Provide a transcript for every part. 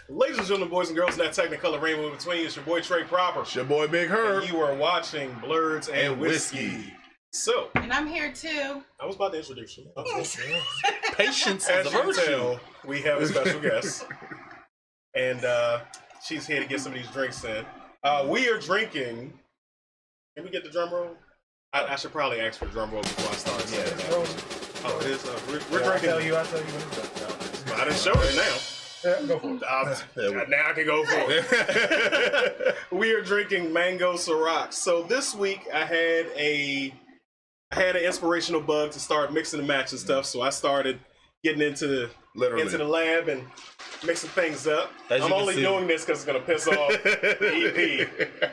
Ladies and gentlemen, boys and girls, in that technicolor rainbow in between, it's your boy Trey Proper. It's your boy Big Herb. And you are watching Blurs and Whiskey. So, and I'm here too. I was about to introduce you. Patience As is a you virtue. can tell, we have a special guest. And she's here to get some of these drinks in. We are drinking. Can we get the drum roll? I should probably ask for the drum roll before I start. Yeah. Oh, it is. We're drinking. I'll tell you when it's done. I didn't show it now. Yeah, go for it. Now I can go for it. We are drinking Mango Ciroc. So this week I had an inspirational bug to start mixing and matching stuff. So I started getting into the lab and mixing things up. I'm only doing this because it's gonna piss off the EP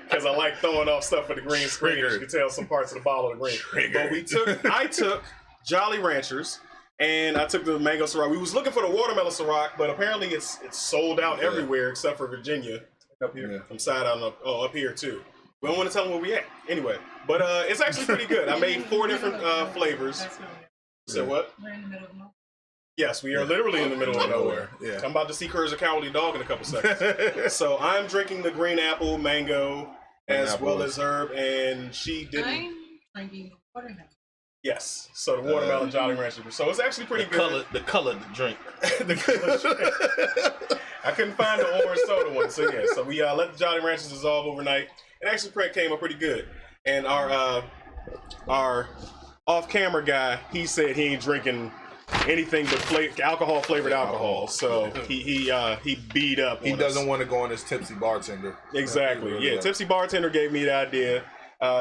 because I like throwing off stuff with the green screen. As you can tell some parts of the bottle are green. But I took Jolly Ranchers. And I took the Mango Ciroc. We was looking for the Watermelon Ciroc, but apparently it's sold out everywhere except for Virginia. Up here. Yeah. I'm side on up here too. We don't want to tell them where we at. Anyway, but it's actually pretty good. I made 4 different flavors. So what? We're in the middle of nowhere. Yes, we are literally in the middle of nowhere. Yeah. I'm about to see Cory's a Cowardly Dog in a couple seconds. So I'm drinking the green apple mango as well as herb, and she didn't. I'm drinking watermelon. Yes, so the watermelon Jolly Rancher. So it's actually pretty good. The colored drink. The colored drink. I couldn't find the orange soda one, so yeah. So we let the Jolly Ranchers dissolve overnight. It actually came up pretty good. And our off-camera guy, he said he ain't drinking anything but alcohol-flavored alcohol. So he beat up. He doesn't want to go on his tipsy bartender. Exactly. Yeah, tipsy bartender gave me the idea.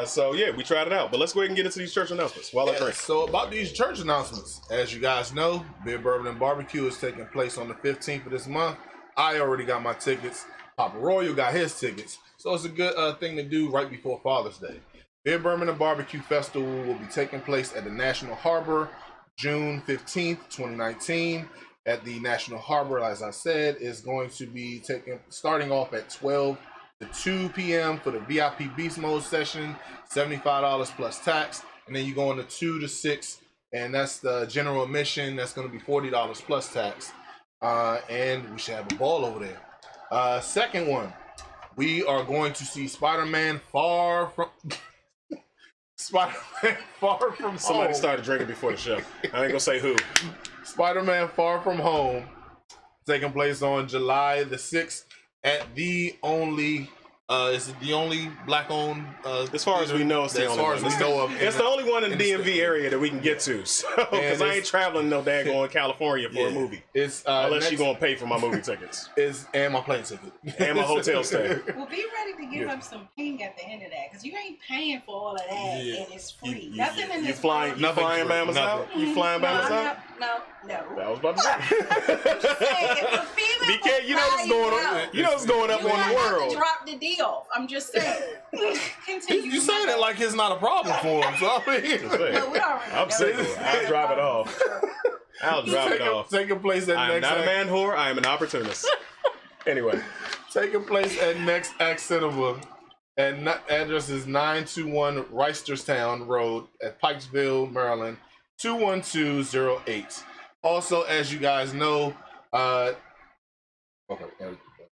So yeah, we tried it out. But let's go ahead and get into these church announcements while I drink. So about these church announcements, as you guys know, Beer, Bourbon, and Barbecue is taking place on the 15th of this month. I already got my tickets. Papa Royal got his tickets. So it's a good thing to do right before Father's Day. Beer, Bourbon, and Barbecue Festival will be taking place at the National Harbor, June 15th, 2019. At the National Harbor, as I said, is going to be starting off at 12 to 2 p.m. for the VIP Beast Mode session, $75 plus tax. And then you go on to 2 to 6, and that's the general admission. That's going to be $40 plus tax. And we should have a ball over there. Second one, we are going to see Spider-Man Far From Home. Somebody started drinking before the show. I ain't gonna say who. Spider-Man Far From Home, taking place on July the 6th at the only is it the only black-owned as far as we know, it's the only one. It's the only one in the DMV area that we can get to. So, because I ain't traveling no daggone California for a movie. It's unless you're gonna pay for my movie tickets. And my plane ticket. And my hotel stay. Well, be ready to give up some ping at the end of that, because you ain't paying for all of that, and it's free. Nothing in this. You flying Bama's out? You flying Bama's out? No. I was about to say. I'm just saying, if the feeling BK, you know what's going on. You know what's going up on the world. Drop the deal. I'm just saying. Continue. You saying it like it's not a problem for him. So I mean, I'm single. I'll drop it off. I'll drop it off. Taking place at I'm not a man whore. I am an opportunist. Anyway, taking place at Next Act Cinema, and address is 921 Reisterstown Road at Pikesville, Maryland, 21208. Also, as you guys know, okay,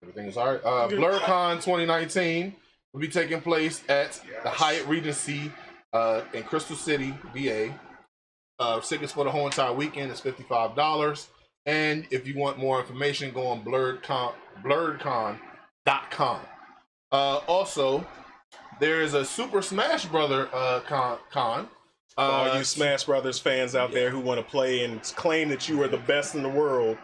everything is all right. BlurCon 2019 will be taking place at the Hyatt Regency in Crystal City, VA. Tickets for the whole entire weekend is $55. And if you want more information, go on blurredcon.com. Also, there is a Super Smash Brother con. For all you Smash Brothers fans out there who want to play and claim that you are the best in the world,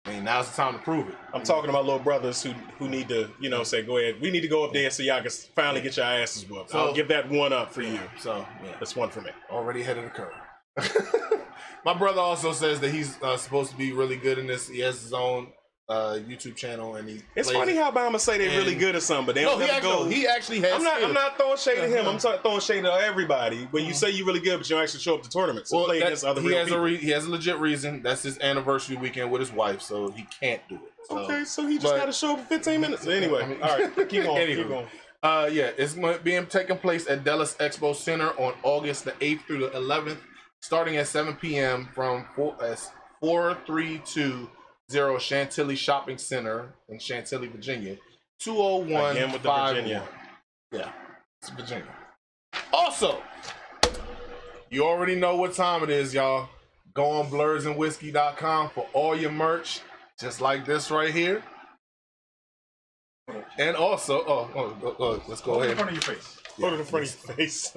I mean, now's the time to prove it. I'm talking about little brothers who need to, say, go ahead. We need to go up there so y'all can finally get your asses whooped. So, I'll give that one up for you. So, that's one for me. Already ahead of the curve. My brother also says that he's supposed to be really good in this. He has his own YouTube channel, and it's funny how Bama say they're really good at something, but they don't never go. He actually has. I'm not throwing shade at him. I'm throwing shade at everybody. When you say you're really good, but you don't actually show up to tournaments, and play against other real people. He has a legit reason. That's his anniversary weekend with his wife, so he can't do it. So. Okay, so he just got to show up for 15 minutes. Anyway, all right, keep going. Keep going. It's going to be taking place at Dallas Expo Center on August the 8th through the 11th, starting at 7 p.m. from 432 Chantilly Shopping Center in Chantilly, Virginia. Again with the 20151. Virginia. Yeah, it's Virginia. Also, you already know what time it is, y'all. Go on blursandwhiskey.com for all your merch, just like this right here. And also, let's go Hold it in ahead. front of your face. Hold it in front of your face.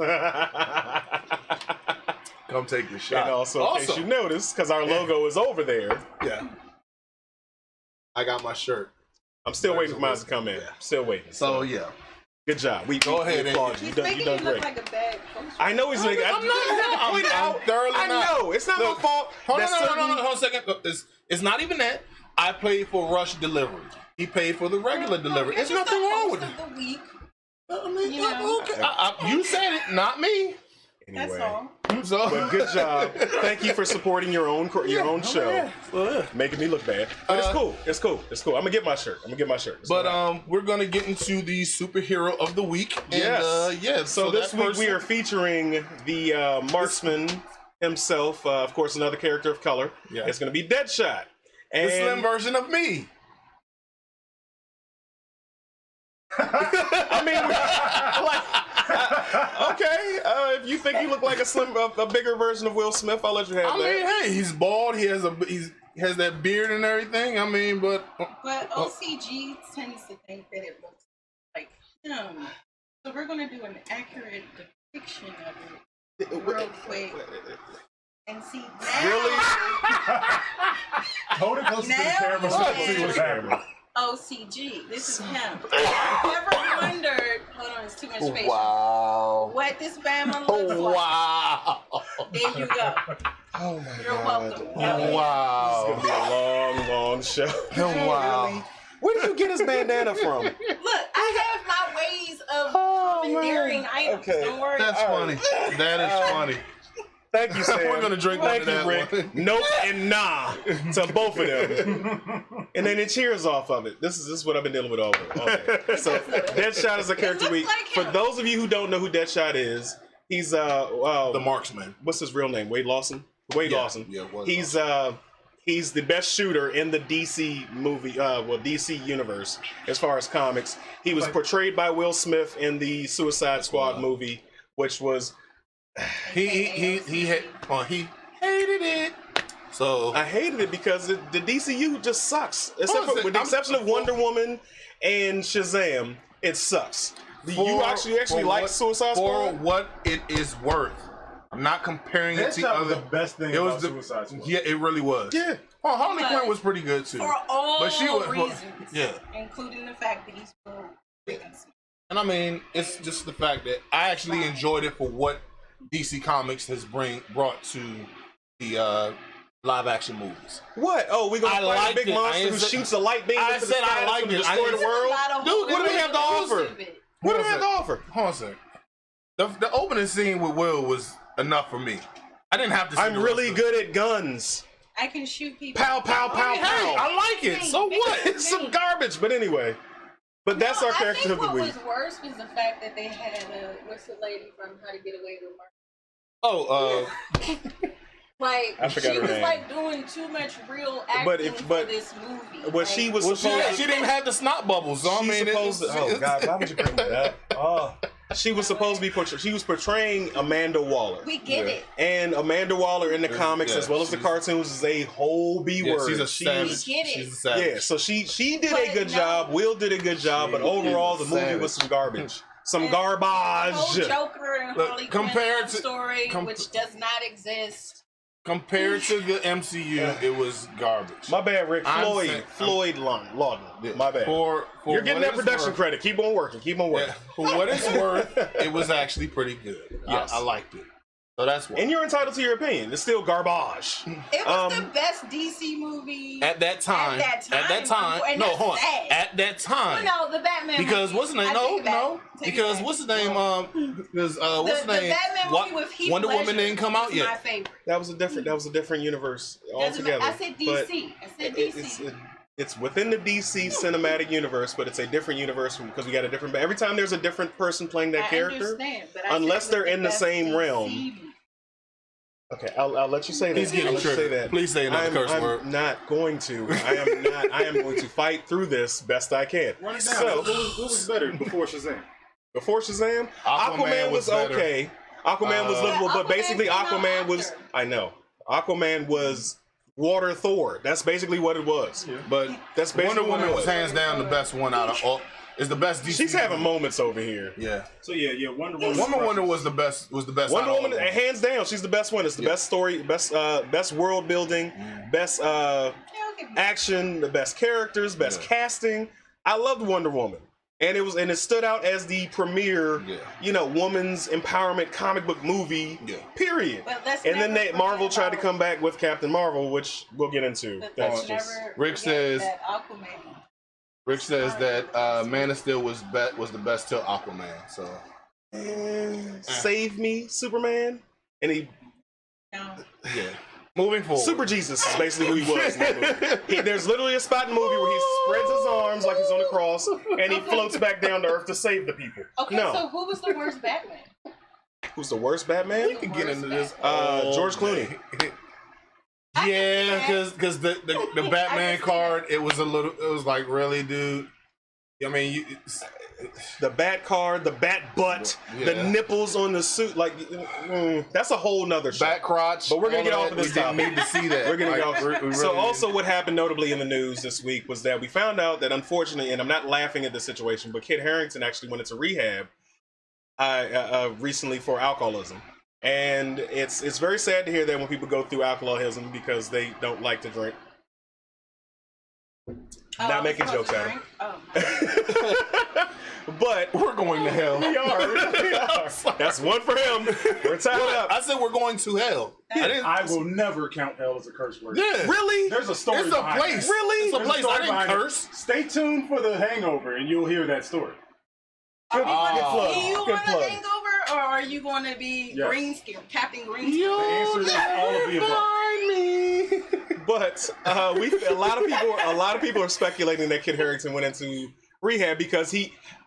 Come take your shot. And also, in case you notice, because our logo is over there. Yeah. I got my shirt. I'm still waiting for mine to come in. Yeah. Still waiting. So yeah. Good job. We Go ahead, applaud you. He's You making done you look great. like a bad coach. I know he's making. I'm You not. had to point it I'm out. thoroughly I not. know it's not Look, my fault. Hold on, That certain- hold on a second. It's not even that. I paid for rush delivery. He paid for the regular delivery. There's You're just nothing the wrong host with it. of the week. I mean, You know. okay. You said it, not me. That's Anyway, all. So, but good job. Thank you for supporting your own show, Yeah. making me look bad. But it's cool. It's cool. It's cool. I'm gonna get my shirt. It's But alright. we're gonna get into the superhero of the week. And, Yes. yeah. So this week we are featuring the marksman himself. Of course, another character of color. Yeah. It's gonna be Deadshot. And the slim version of me. I mean, okay. If you think you look like a bigger version of Will Smith, I'll let you have I that. mean, hey, he's bald. He has that beard and everything. I mean, but OCG tends to think that it looks like him. So we're going to do an accurate depiction of it real quick. And see now. Really? Hold it close to the Now camera so you can see you what's happening. OCG. This is him. Never wondered. Hold on, it's too much space. wow. What this Bama looks like. Wow. There you go. Oh my You're welcome. It's gonna Wow. be a long, long show. Wow. Where did you get his bandana from? Look, I have my ways of commandeering items. Okay. Don't worry. That's funny. That is funny. Thank you, Sam. We're gonna drink Thank one of you, that Rick. one. Nope and nah to both of them. And then it cheers off of it. This is what I've been dealing with all day. So Deadshot is a character looks week. like For him. those of you who don't know who Deadshot is, he's The marksman. what's his real name? Wade Lawson. Wade Lawson. Yeah, Wade He's he's the best shooter in the DC movie, DC universe as far as comics. He was portrayed by Will Smith in the Suicide Squad movie, which was He hated it. So I hated it because the DCU just sucks. Except Honestly, with the exception of Wonder Woman and Shazam, it sucks. You actually for like what- Suicide for Squad? what it is worth. I'm not comparing it to Deadshot was other. the best thing It was about Suicide Squad. Yeah, it really was. Yeah. Oh, Harley But- Quinn was pretty good too. For all But she was- reasons. yeah. Including the fact that he's so fancy. And I mean, it's just the fact that I actually enjoyed it for what DC Comics has brought to the live action movies. What? Oh, we gonna I fight a liked big it. I monster ain't who say- shoots a light beam I into the said I sky that's liked gonna it. I destroy the didn't- world? Dude, what do they have to offer? What do they have to offer? Hold on a second. The opening scene with Will was enough for me. I didn't have to see I'm the really rest of it. good at guns. I can shoot people. Pow, pow, pow, Hey, pow. I like it. So what? It's some garbage, but anyway. But that's our character of the week. What was worse was the fact that they had what's the lady from How to Get Away with Murder? Oh, Like I forgot she her was name. like doing too much real acting But for this movie. But Like, she was well, supposed she didn't have the snot bubbles. So I She's mean, supposed to. Oh God, why would you bring that up? Oh, she was supposed to be portraying. She was portraying Amanda Waller, we get it. and Amanda Waller in the comics yeah, as well as the she's- cartoons is a whole B yeah, word. she's a savage. We get it. She's a savage. Yeah, so she did But a good no. job. Will did a good job, but She overall the is a movie savage. was some garbage, some And the whole garbage. Joker and Look, Harley compared Quinn to- story, which does not exist. Compared to the MCU, it was garbage. My bad, Rick. I'm Floyd, saying- Floyd Lawton. Yeah. My bad. For You're getting what that it's production worth- credit. Keep on working. Keep on working. Yeah, for what it's worth, it was actually pretty good. Yes. I liked it. So that's why. And you're entitled to your opinion. It's still garbage. It was the best DC movie At that time. and No, that's hold on. sad. At that time. Well, no, the Batman. Because movie, what's the name? I No, take it back. no. Take it Because back. what's the name? Because what's the the name? Batman movie with Heath Wonder Ledger Woman didn't come out was My yet. favorite. That was a different universe Doesn't matter. altogether. I said But DC. I said it's, DC. it's within the DC cinematic universe, but it's a different universe because we got a different. Every time there's a different person playing that I character, understand, but I said unless it was they're in the best same DC realm. movie. Okay, I'll let you say that. He's getting I'll let you say triggered. that. Please say another curse word. I'm not going to. I am not. I am going to fight through this best I can. Run it down. So, What was better before Shazam? before Shazam, Aquaman was better. okay. Aquaman was livable, but Aquaman basically came out Aquaman was. after. I know. Aquaman was water Thor. That's basically what it was. Yeah. But That's basically Wonder what it Woman was was. hands down the best one out of all. Is the best DC. She's having moments over here. Yeah. So yeah, Wonder Woman. Wonder Woman was the best. Was the best. Wonder out of all Woman, of them. hands down, she's the best one. It's the best story, best world building, best Yeah, I'll give you that. action, the best characters, best Yeah. casting. I loved Wonder Woman, and it stood out as the premier, woman's empowerment comic book movie. Yeah. Period. But let's And then never Marvel forget tried to about- come back with Captain Marvel, which we'll get into. But That's let's just never Rick forget says- that Aquaman. Rick says that Man of Steel was the best till Aquaman. So Save Me, Superman, and he No. yeah. Moving forward. Super Jesus is basically who he was in that movie. There's literally a spot in the movie where he spreads his arms like he's on a cross and he floats back down to Earth to save the people. Okay, No. so who was the worst Batman? Who's the worst Batman? We can get into this. George Clooney. Yeah, because the Batman card, it was like, really, dude. I mean, The bat card, the bat butt, the Yeah. nipples on the suit, that's a whole nother show. back crotch. But we're gonna all get of off that, of this we didn't topic. need to see that. We're gonna Like, go. we So really- also what happened notably in the news this week was that we found out that unfortunately, and I'm not laughing at the situation, but Kit Harington actually went into rehab recently for alcoholism. And it's very sad to hear that when people go through alcoholism because they don't like to drink. Not making jokes out of it. Oh. But we're going to hell. we are. That's one for him. We're tied up. I said we're going to hell. I didn't. I will never count hell as a curse word. Yeah. Really? There's a story. It's a behind place. that. Really? It's a There's place. story I didn't behind it. curse. Stay tuned for the Hangover, and you'll hear that story. Are you Good plug. Are you Good on plug. the Hangover, or are you going to be Yes. Greenskin, Captain Greenskin? The answer is all of the above. Find me. But a lot of people are speculating that Kit Harington went into rehab because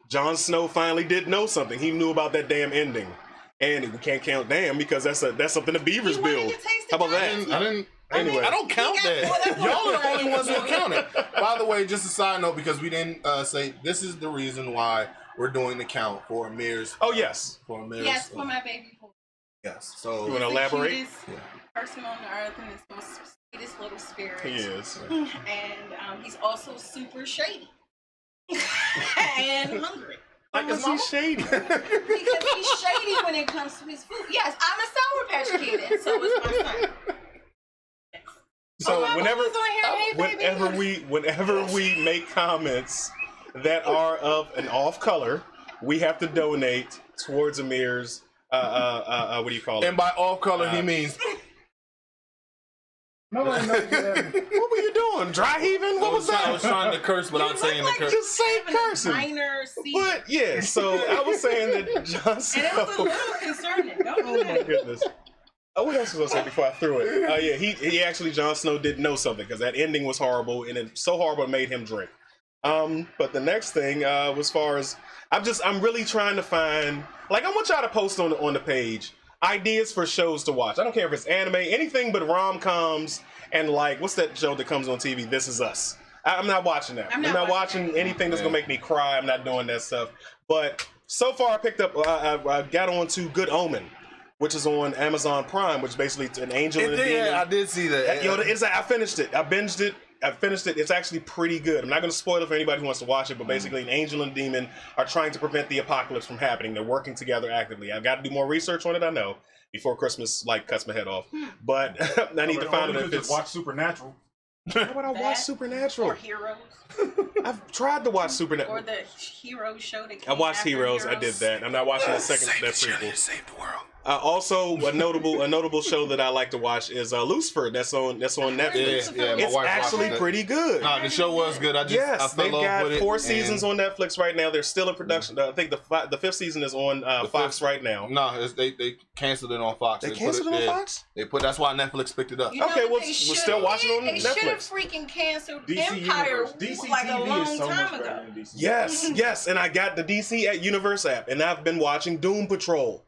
Jon Snow finally did know something. He knew about that damn ending, and we can't count damn because that's something the Beavers He wanted build. to taste How the about that? giant I didn't. Anyway. I don't count He got- well, that. that's Y'all what are the I'm only ones who saying. count it. By the way, just a side note, because we didn't say this is the reason why we're doing the count for Amir's. Oh yes. For Amir's. Yes, for my baby boy. Yes. So. You wanna He's the elaborate? cutest Yeah. person on the earth, and it's the most sweetest little spirit. He is. And he's also super shady and hungry. Like, is he shady? Because he's shady when it comes to his food. Yes, I'm a Sour Patch Kid, and so is my son. So my whenever boys on here, hey, baby. whenever we make comments that are of an off color, we have to donate towards Amir's what do you call it? And by off color, he means. Nobody knows that. What were you doing? Dry heaving? What was I that? was trying to curse without saying the curse. Just say Having a cursing. minor seed. But yeah, so I was saying that Jon And it was a Snow. little concerning. Don't do Oh my that. goodness. Oh, what else was I saying before I threw it? Yeah, he actually, Jon Snow did know something because that ending was horrible and it's so horrible it made him drink. But the next thing, as far as I'm really trying to find, like, I want y'all to post on the page ideas for shows to watch. I don't care if it's anime, anything but rom-coms and like, what's that show that comes on TV? This Is Us. I'm not watching that. I'm not watching anything that's gonna make me cry. I'm not doing that stuff. But so far, I picked up. I got on to Good Omen, which is on Amazon Prime, which is basically an angel and a demon. Yeah, I did see that. Yo, I finished it. I binged it. I finished it. It's actually pretty good. I'm not going to spoil it for anybody who wants to watch it, but basically an angel and a demon are trying to prevent the apocalypse from happening. They're working together actively. I've got to do more research on it, I know, before Christmas cuts my head off. But I need to find out if it's... Watch Supernatural. Why would I watch Supernatural? Or Heroes. I've tried to watch Supernatural. Or the Heroes show that came I watched after Heroes. I did that. I'm not watching the second that prequel. Save the world. Also, a notable show that I like to watch is Lucifer. That's on Netflix. Yeah, my It's wife actually watched it. pretty good. Nah, the show was good. I Yes, fell they've off got with it, 4 and- seasons on Netflix right now. They're still in production. I think the 5th season is on Fox fifth- right now. No, they canceled it on Fox. They put canceled it on yeah. Fox? They put that's why Netflix picked it up. You know Okay, what well, they we're should still have watching on did? They should have Netflix. freaking canceled DC Empire Universe. DC like a TV long is so much time better ago. than DC. Yes, and I got the DC at Universe app, and I've been watching Doom Patrol.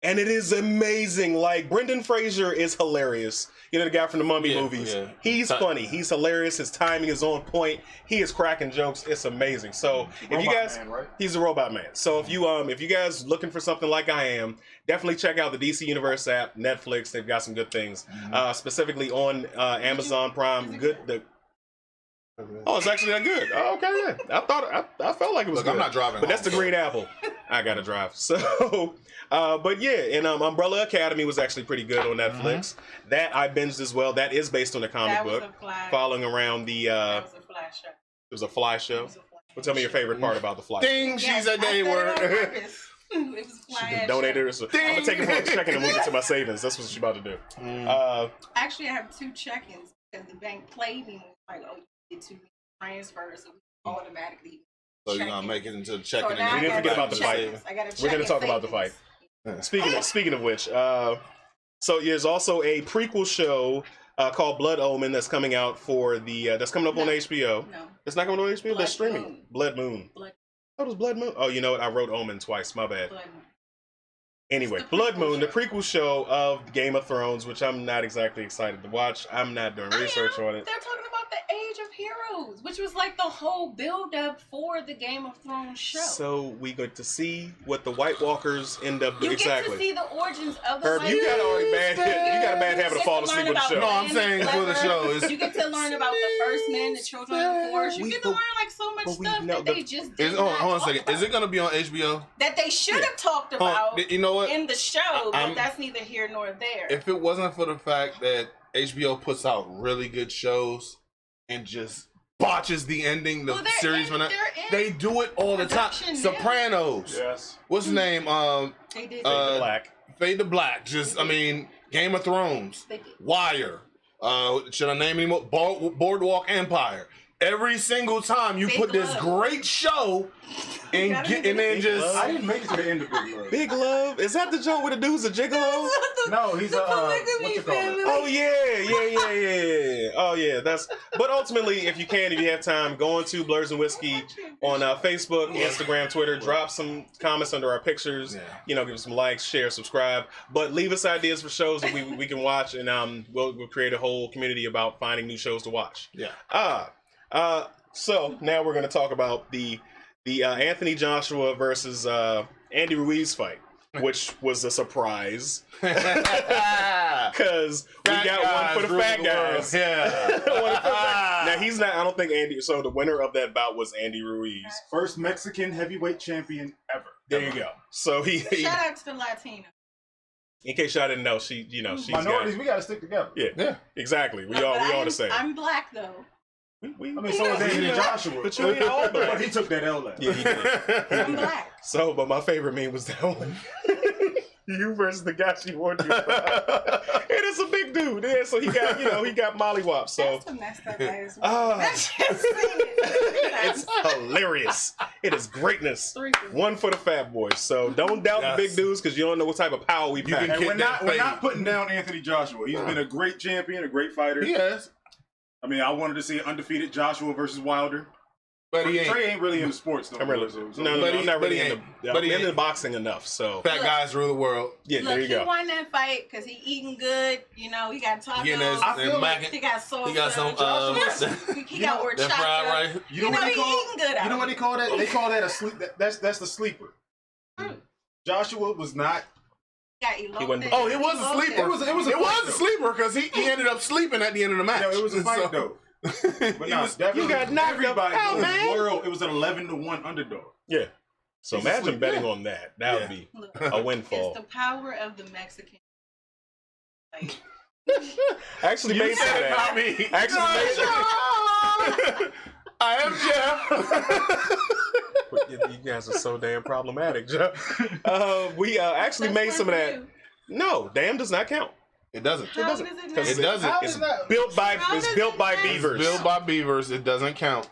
And it is amazing. Like, Brendan Fraser is hilarious. You know, the guy from the Mummy movies. Yeah. He's funny. He's hilarious. His timing is on point. He is cracking jokes. It's amazing. So if you guys, Man, right? he's a robot man. So if you guys looking for something like I am, definitely check out the DC Universe app, Netflix. They've got some good things. Specifically on Amazon Prime. Oh, it's actually that good. Oh, okay, yeah. I felt like it was Look, good. I'm not driving But that's the home, green apple. I gotta drive. So, but yeah, and Umbrella Academy was actually pretty good on Netflix. That I binged as well. That is based on the comic That was book. a fly. Following around the, That was a fly show. it was a fly show. It was a fly Well, tell me your favorite part about the fly show. Ding, she's Yes, a I day said it on word. purpose. It was a fly ass Donated show. her. So I'm gonna take it for a second and move it to my savings. That's what she's about to do. Actually, I have 2 check-ins because the bank played me. Like, oh, you get 2 transfers, so we automatically. So you're check gonna in. make it into the So checking. now We I didn't got forget two about the fight. check-ins. I gotta We're gonna check talk in about the savings. fight. Speaking of which, so there's also a prequel show called Blood Omen that's coming out for the that's coming up on HBO. No. It's not coming on HBO. They're Blood streaming. Moon. Blood Moon. Blood, What was Blood Moon? Oh, you know what? I wrote Omen twice. My bad. blood. Anyway, It's the Blood prequel Moon, the show. prequel show of Game of Thrones, which I'm not exactly excited to watch. I'm not doing research on it. They're talking about the Age of Heroes, which was like the whole build-up for the Game of Thrones show. So we get to see what the White Walkers end up doing. you exactly. get to see the origins of the Herb, White you got Walkers. you got a bad habit of get falling to asleep learn with the show. about No, I'm saying for the show, it's- You get to learn about the first men, the children of the forest. You We- get to learn like so much but we stuff know that the- they just Is, did hold not on a talk second. about. Is it gonna be on HBO? That they should have talked Hold on. about You know what? in the show, but I'm- that's neither here nor there. If it wasn't for the fact that HBO puts out really good shows and just botches the ending, the Well, they're series in- finale, they're in they do it all the time. production now. Sopranos. Yes. What's his name? They did. Black. Fade to Black. Just, I mean, Game of Thrones. They did. Wire. Should I name any more? Boardwalk Empire. Every single time you Big put this Love. great show and gotta get do and then Big just Love. I didn't make it to the end of Big Love. Big Love. Is that the joke with the dude's a gigolo? No, he's The a polygamy what you call family. it? Oh yeah. Oh yeah. That's. But ultimately, if you have time, go on to Blurs and Whiskey on Facebook, Instagram, Twitter. Drop some comments under our pictures. Yeah. You know, give us some likes, share, subscribe. But leave us ideas for shows that we can watch, and we'll create a whole community about finding new shows to watch. yeah. So now we're going to talk about the Anthony Joshua versus Andy Ruiz fight, which was a surprise because we got one for the fat guys. Yeah. One for the fat- Now he's not. I don't think Andy. So the winner of that bout was Andy Ruiz. First Mexican heavyweight champion ever. There you go. So he Shout out to the Latino. in case y'all didn't know, she's Minorities, got, we gotta stick together. yeah, exactly. We all the same. I'm black though. We, I mean, so was Anthony Joshua. But you ain't all black. But he took that L. Yeah, he did. I'm black. So, but my favorite meme was that one. You versus the guy she warned you about. It is a big dude. Yeah, so he got mollywop. So That's the messed up ass. Ah. That's just it's hilarious. It is greatness. One for the fat boys. So don't doubt the big dudes because you don't know what type of power we You pack. can And Kid we're that not fade. putting down Anthony Joshua. He's been a great champion, a great fighter. Yes. I mean, I wanted to see undefeated Joshua versus Wilder. But he ain't. Trey ain't really into sports though. I'm really, So- no, But I'm he- not but really he into, ain't. But he I'm into ain't. boxing enough. So Fat guys rule the world. yeah, Look, there you he go. won that fight because he eating good. You know, he got tacos. Getting his, I feel and like macking- he got salsa. he got some, he got horchata. that fried rice. You know what he they call? eating good out You know what they call that? They call that a sleep. That's the sleeper. Mm. Joshua was not. Got eloped. He wasn't- Oh, it was a sleeper. It was a fight, a though. sleeper because he ended up sleeping at the end of the match. No, it was a fight So- though. But no, definitely you got knocked everybody out, in the man. world. It was an 11-1 underdog. Yeah. So He's a imagine sleep- betting yeah. on that. That would be Look, a windfall. it's the power of the Mexican. Like, I actually made some of that. Not me. I actually made I am Jeff. You guys are so damn problematic, Joe. We actually that's made what some of we that. do. No, damn does not count. It doesn't. How doesn't. does it 'Cause not? It doesn't. How It's is that? built by How it's does built it by count? beavers. Built by beavers. It doesn't count.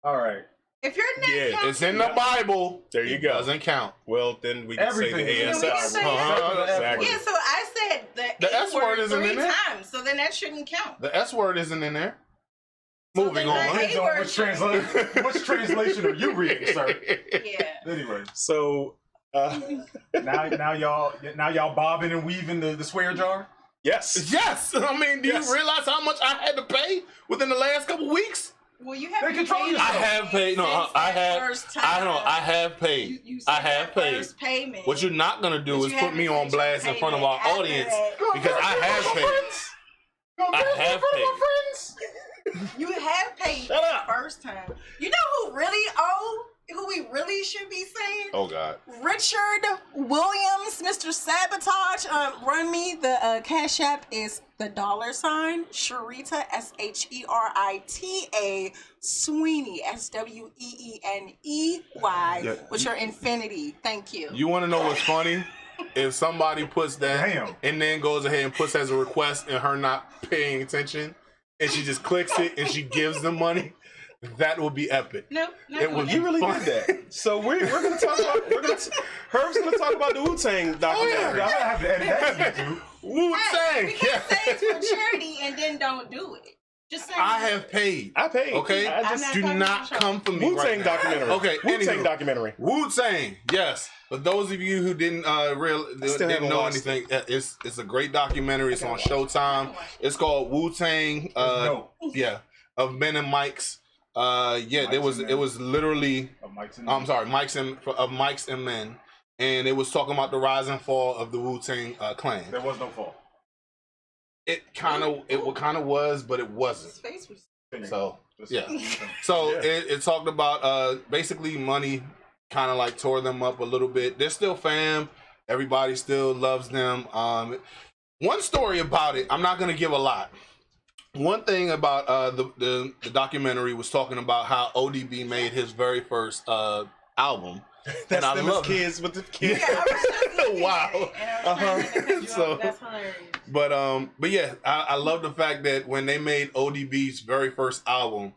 All right. If your name Yeah, counts, It's in the Bible. There you It go. Doesn't count. Well, then we can Everything say is the in the We can ASS. say Uh-huh. Exactly. yeah. So I said the The S word isn't 3 in there. times, so then that shouldn't count. The S word isn't in there. So Moving then on. the Depends on A-word which translation are you reading, sir? Yeah. Anyway, So Now y'all bobbing and weaving the swear jar. Yes. Yes. I mean, do you realize how much I had to pay within the last couple weeks? Well, you have They control paid. yourself. I have paid. No, I have paid. You I said have that paid. first payment. What you're not gonna do But is you put me on haven't blast in finished front of your our payment audience after that. because I have paid. I have paid. You have paid Shut up. the first time. You know who really owe? Who we really should be saying? Oh God. Richard Williams, Mr. Sabotage. Run me. The Cash App is the $ Sherita SHERITA Sweeney SWEENEY Yeah. with your infinity. Thank you. You want to know what's funny? If somebody puts that Damn. and then goes ahead and puts as a request and her not paying attention, and she just clicks it and she gives them money, that would be epic. No, not It would doing be You really fun. did that. So we're gonna talk about Herb's gonna talk about the Wu-Tang documentary. I'm gonna have to edit that YouTube. Wu-Tang. We can't say it's for charity and then don't do it. Just say I have paid. I paid. Okay, I just I'm do not not talking come for me. Wu-Tang right now. documentary. Okay, Wu-Tang anywho. documentary. Wu-Tang, yes. For those of you who didn't still didn't haven't know watched anything, it's a great documentary. It's on Showtime. It's called Wu-Tang. No. Yeah, of Men and Mike's. Yeah, it was literally. I'm sorry, Mike's and Men, and it was talking about the rise and fall of the Wu-Tang clan. There was no fall. It kind of was, but it wasn't. His face was. So yeah. So it talked about basically money kind of like tore them up a little bit. They're still fam. Everybody still loves them. One story about it, I'm not gonna give a lot. One thing about the documentary was talking about how ODB made his very first album. That's I them as love it. kids with the kids. Yeah, I was just looking Wow. at it, and I was trying to cut you So- off. That's hilarious. But yeah, I love the fact that when they made ODB's very first album,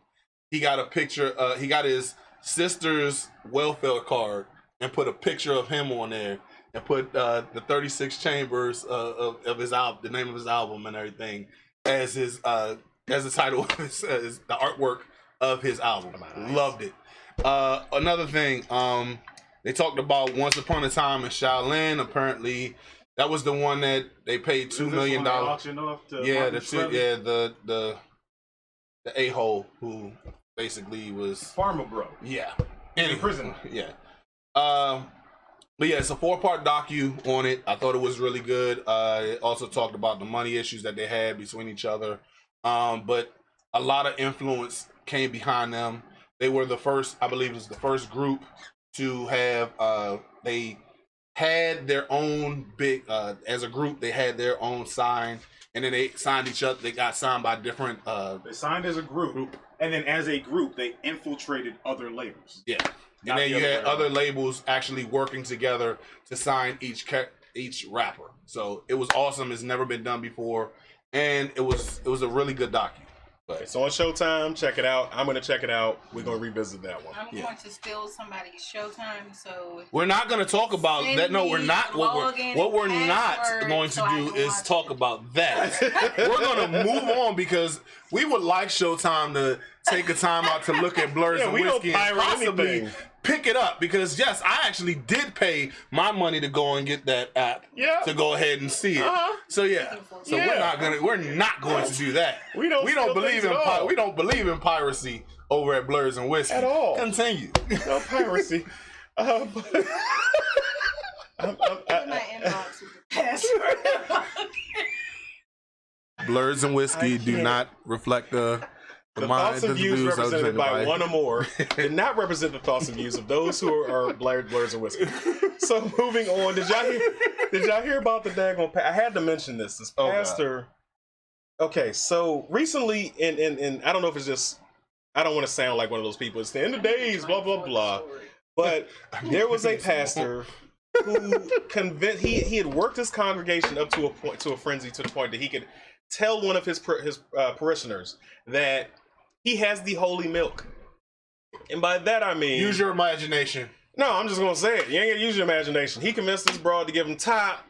he got a picture. He got his sister's welfare card and put a picture of him on there, and put the 36 chambers of his album, the name of his album, and everything as his as the title of his the artwork of his album. Loved it. Another thing, they talked about Once Upon a Time in Shaolin. Apparently, that was the one that they paid $2 million. Yeah, that's it. Yeah, the a-hole who basically was Farmer Bro. yeah In prison. Yeah. But yeah, it's a 4-part docu on it. I thought it was really good. It also talked about the money issues that they had between each other. But a lot of influence came behind them. They were the first, I believe it was the first group to have, they had their own big, as a group, they had their own sign. And then they signed each other. They got signed by different. They signed as a group, and then as a group, they infiltrated other labels. Yeah. Not And then the you other had way other around. labels actually working together to sign each rapper. So it was awesome. It's never been done before, and it was a really good docu. But It's on Showtime. Check it out. I'm gonna check it out. We're gonna revisit that one. I'm going to steal somebody's Showtime, so we're not going to talk about Send that. No, me we're not. the What login we're and not password going to so I do can is watch talk it. about that. We're going to move on because we would like Showtime to take a time out to look at Blurs Yeah, and we don't Whiskey and pirate possibly anything. pick it up because yes, I actually did pay my money to go and get that app Yeah. to go ahead and see it. Uh-huh. So yeah, so Yeah. we're not going to do that. We don't steal believe things in at all. we don't believe in piracy over at Blurs and Whiskey At all. Continue. No piracy. But- put my inbox with the password. Blurs and Whiskey do can't. not reflect the The thoughts and views represented by one or more did not represent the thoughts and views of those who are Blurs and Whiskey. So moving on, did y'all hear about the daggone? I had to mention this. This God. pastor. Okay, so recently, and I don't know if it's just I don't want to sound like one of those people. It's the end of days, blah blah blah. But there was a pastor who convinced he had worked his congregation up to a frenzy to the point that he could tell one of his parishioners that he has the holy milk. And by that I mean Use your imagination. no, I'm just gonna say it. You ain't gonna use your imagination. He convinced this broad to give him top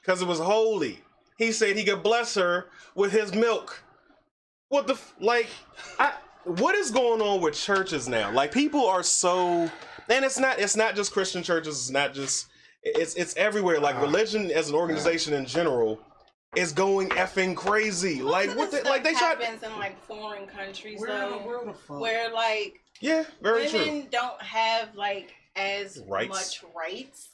because it was holy. He said he could bless her with his milk. What the what is going on with churches now? Like people are so, and it's not just Christian churches. It's everywhere. Like religion as an organization in general is going effing crazy. Like what? Like they tried. Happens in like foreign countries Where in the though, world the fuck? where like Yeah, very women true. don't have like as Rights. much rights.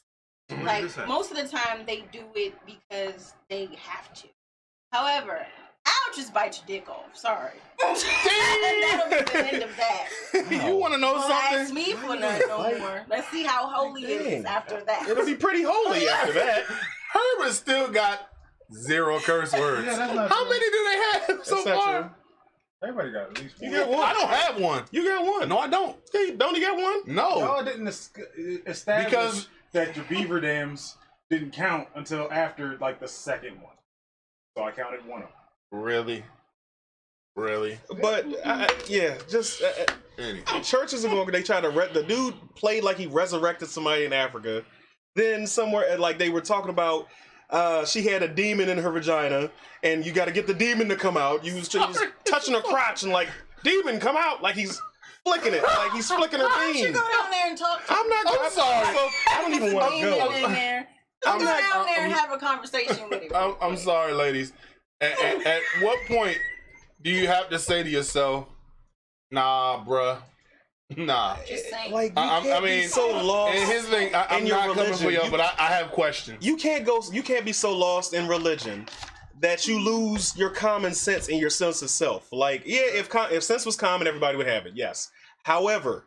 Where Like is this at? most of the time they do it because they have to. However, I'll just bite your dick off. Sorry. That'll be the end of that. You want to know Don't ask something? me for nothing no more. Let's see how holy it is Dang. after that. It'll be pretty holy after that. Herbert still got 0 curse words. Yeah, that's not How true. many do they have so That's not far? true. Everybody got at least one. You got one. I don't have one. You got one. No, I don't. Hey, don't you got one? No. Y'all didn't establish Because- that your beaver dams didn't count until after like the second one. So I counted one of them. Really? Really? But yeah, just Anyway. churches are going. They try to the dude played like he resurrected somebody in Africa. Then somewhere like they were talking about. She had a demon in her vagina, and you got to get the demon to come out. He was touching her crotch and like, demon, come out! Like he's flicking it, like he's flicking her Why don't you bean. go down there and talk to I'm not. I'm sorry. I don't even want to demon go. in there? I'm Go not- down there and I'm- have a conversation with him. I'm sorry, ladies. At what point do you have to say to yourself, nah, bruh, nah? Just saying. Like you I can't mean, be so lost. And his thing, I'm in your not coming for religion. y'all, but I have questions. You can't go. You can't be so lost in religion that you lose your common sense and your sense of self. Like, yeah, if sense was common, everybody would have it. Yes. However,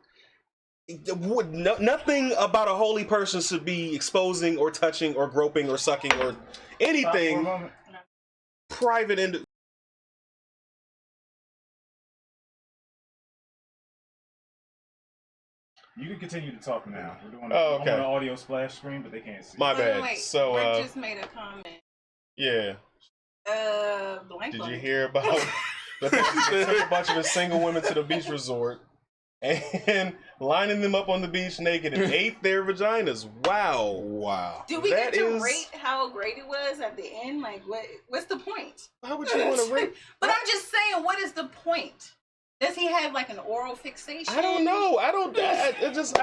nothing about a holy person should be exposing or touching or groping or sucking or Stop for a anything moment. private. You can continue to talk now. We're doing Oh, I'm okay. on an audio splash screen, but they can't see. My Wait, bad. wait, So, Rick just made a comment. yeah. Blank. Did you hear about the fact they took a bunch of the single women to the beach resort and lining them up on the beach naked and ate their vaginas? Wow. Wow. Did we That get to is- rate how great it was at the end? Like, what's the point? Why would you want to rate? But I'm just saying, what is the point? Does he have like an oral fixation? I don't know. I don't. I just.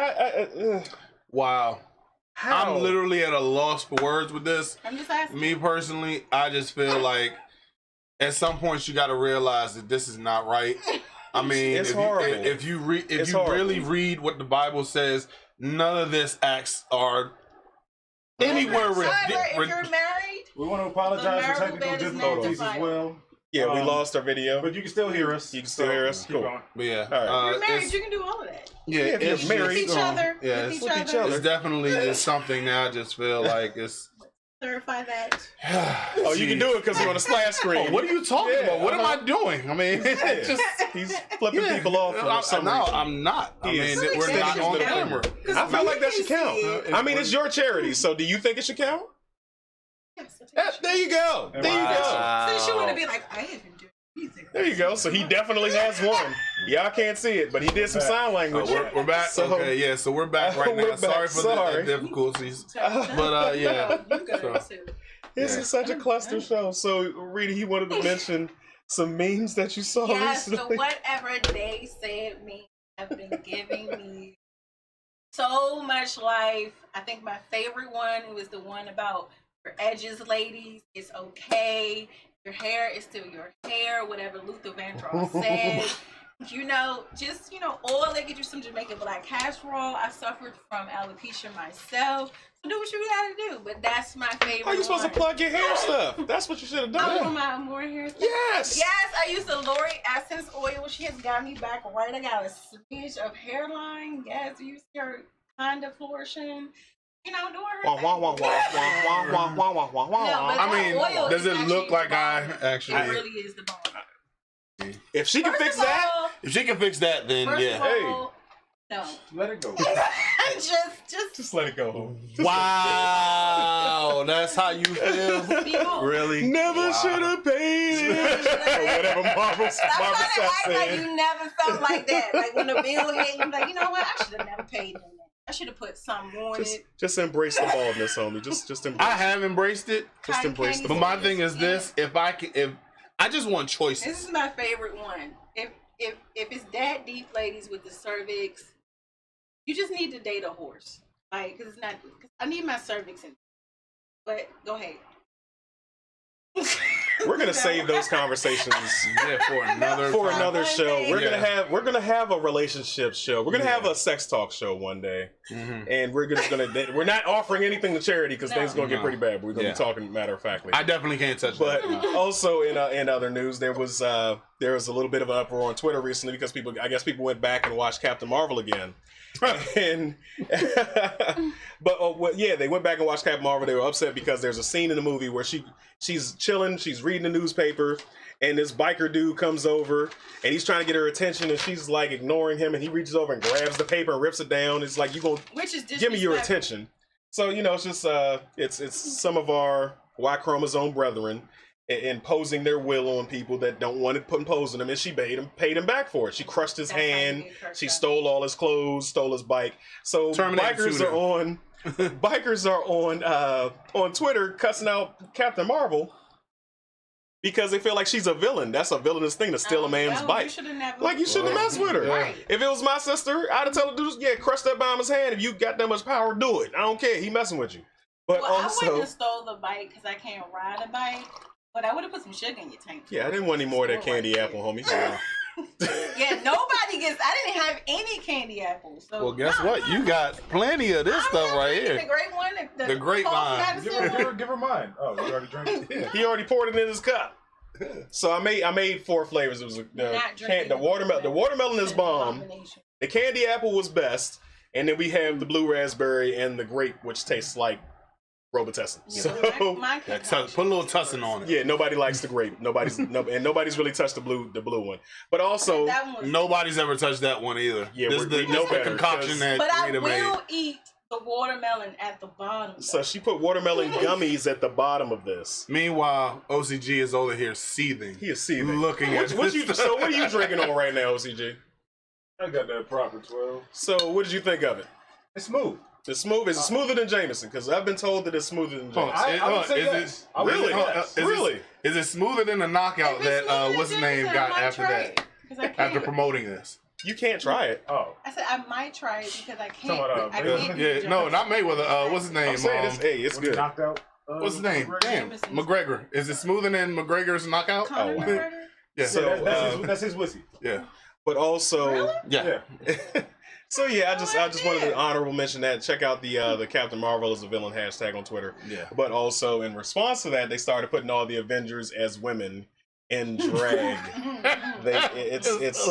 Wow. How? I'm literally at a loss for words with this. I'm just asking. Me personally, I just feel like at some point you got to realize that this is not right. I mean, It's if horrible. you It's really horrible. read what the Bible says, none of this acts are anywhere However, if you're ridiculous. married, We want to apologize The for marital technical bed is difficulties not as well. Yeah, we Um, lost our video. But you can still hear us. You can still hear us? Keep Cool. going. But yeah, All right. if you're married, it's, you can do all of that. yeah, if you're it's married, With each other. Yeah, with it's each with each other. other. It's definitely just something that I just feel like it's. Clarify that. Oh, you can do it because you're on a splash screen. Oh, what are you talking Yeah, about? What am uh-huh. I doing? I mean, it's just. He's flipping Yeah. people off for some No, reason. I'm not. I He mean, is. we're Really not on count. camera. I feel like that should count. It- I mean, it's your charity, so do you think it should count? Yes, I think There you go. There you go. Wow. Since you want to be like, I haven't done anything. There you go. So he definitely has one. Y'all can't see it, but he did some sign language. We're back. So- Okay, yeah. So we're back right We're now. back. Sorry for Sorry. the difficulties. But yeah. You go So- too. This Yeah. is such a cluster show. So, Rita, he wanted to mention some memes that you saw Yes, the recently. whatever they said me have been giving me so much life. I think my favorite one was the one about your edges, ladies. It's okay. Your hair is still your hair, whatever Luther Vandross said. Just oil it, get you some Jamaican black casserole. I suffered from alopecia myself. So do what you gotta do. But that's my favorite. How are you supposed to one. plug your hair stuff? That's what you should have Oh, done. my Amor hair stuff? Yes. Yes, I used the Lori Essence oil. She has got me back right. I got a smidge of hairline. Yes, you see her kind of flourishing. Doing her Wah, thing. wah, wah, wah, wah, wah, wah, wah, wah, wah. No, but I mean, oil does is it look actually like the I bomb. actually? It really is the bomb. If she can First fix of that, all- If she can fix that, then First yeah. of all, no. Let it go. just just let it go. Wow, that's how you feel. people. Really? Never Wow. should have paid it. Or whatever Marvel Stop trying to Sapp act like said. you never felt like that. Like when the bill hit, you're like, you know what? I should have never paid him that. I should have put something on it. Just embrace the baldness, homie. Just embrace. I have embraced it, Just Cotton embrace candy the but my sandwich. thing is this: if I just want This choices. is my favorite one. If it's that deep, ladies, with the cervix, you just need to date a horse. Like, cause it's not. Cause I need my cervix in. But go ahead. We're gonna save those conversations for another show. Yeah. We're gonna have a relationship show. We're gonna have a sex talk show one day, and we're we're not offering anything to charity because things are gonna get pretty bad. But we're gonna be talking matter of factly. I definitely can't touch but that. But also in other news, there was a little bit of an uproar on Twitter recently because people went back and watched Captain Marvel again. And they went back and watched Captain Marvel. They were upset because there's a scene in the movie where she's chilling, she's reading the newspaper, and this biker dude comes over and he's trying to get her attention, and she's like ignoring him, and he reaches over and grabs the paper and rips it down. It's like, you gonna give me your attention. So it's just it's some of our Y chromosome brethren imposing their will on people that don't want to impose on them, and she paid him back for it. She crushed his hand, she stole all his clothes, stole his bike. So bikers are on Twitter cussing out Captain Marvel because they feel like she's a villain. That's a villainous thing to steal a man's bike. You shouldn't have messed with her. Right. If it was my sister, I'd have told her to do, crush that bomb in his hand. If you got that much power, do it. I don't care. He messing with you. But I wouldn't have stole the bike because I can't ride a bike. But I would have put some sugar in your tank. Yeah, I didn't want any more of that candy apple, homie. Yeah, nobody gets. I didn't have any candy apples. So, well, guess what? You got plenty of this stuff right here. The great one, the great line. Give her mine. Oh, you already drank it. Yeah. He already poured it in his cup. So I made 4 flavors. It was the watermelon is bomb. The candy apple was best, and then we have the blue raspberry and the grape, which tastes like Robitussin. So put a little tussin on it. Yeah, nobody likes the grape. Nobody's really touched the blue one. But also nobody's ever touched that one either. Yeah, this is the concoction that But I Rita will made. eat the watermelon at the bottom. So she put watermelon gummies at the bottom of this. Meanwhile, OCG is over here seething. He is seething. Looking at So what are you drinking on right now, OCG? I got that proper 12. So what did you think of it? It's smooth. It's smooth. Is it smoother than Jameson? Because I've been told that it's smoother than Jameson. I would say yes. Really? Is it smoother than the knockout that what's his name got after that? After promoting this. You can't try it. Oh. I said I might try it because I can't. No, not Mayweather. What's his name? I'm saying it's good. Knocked out. What's his name? Damn, McGregor. Is it smoother than McGregor's knockout? Yeah. So that's his whiskey. Yeah. But also, really? Yeah. So I just wanted to honorable mention that. Check out the Captain Marvel is a villain hashtag on Twitter. Yeah. But also in response to that, they started putting all the Avengers as women in drag. It's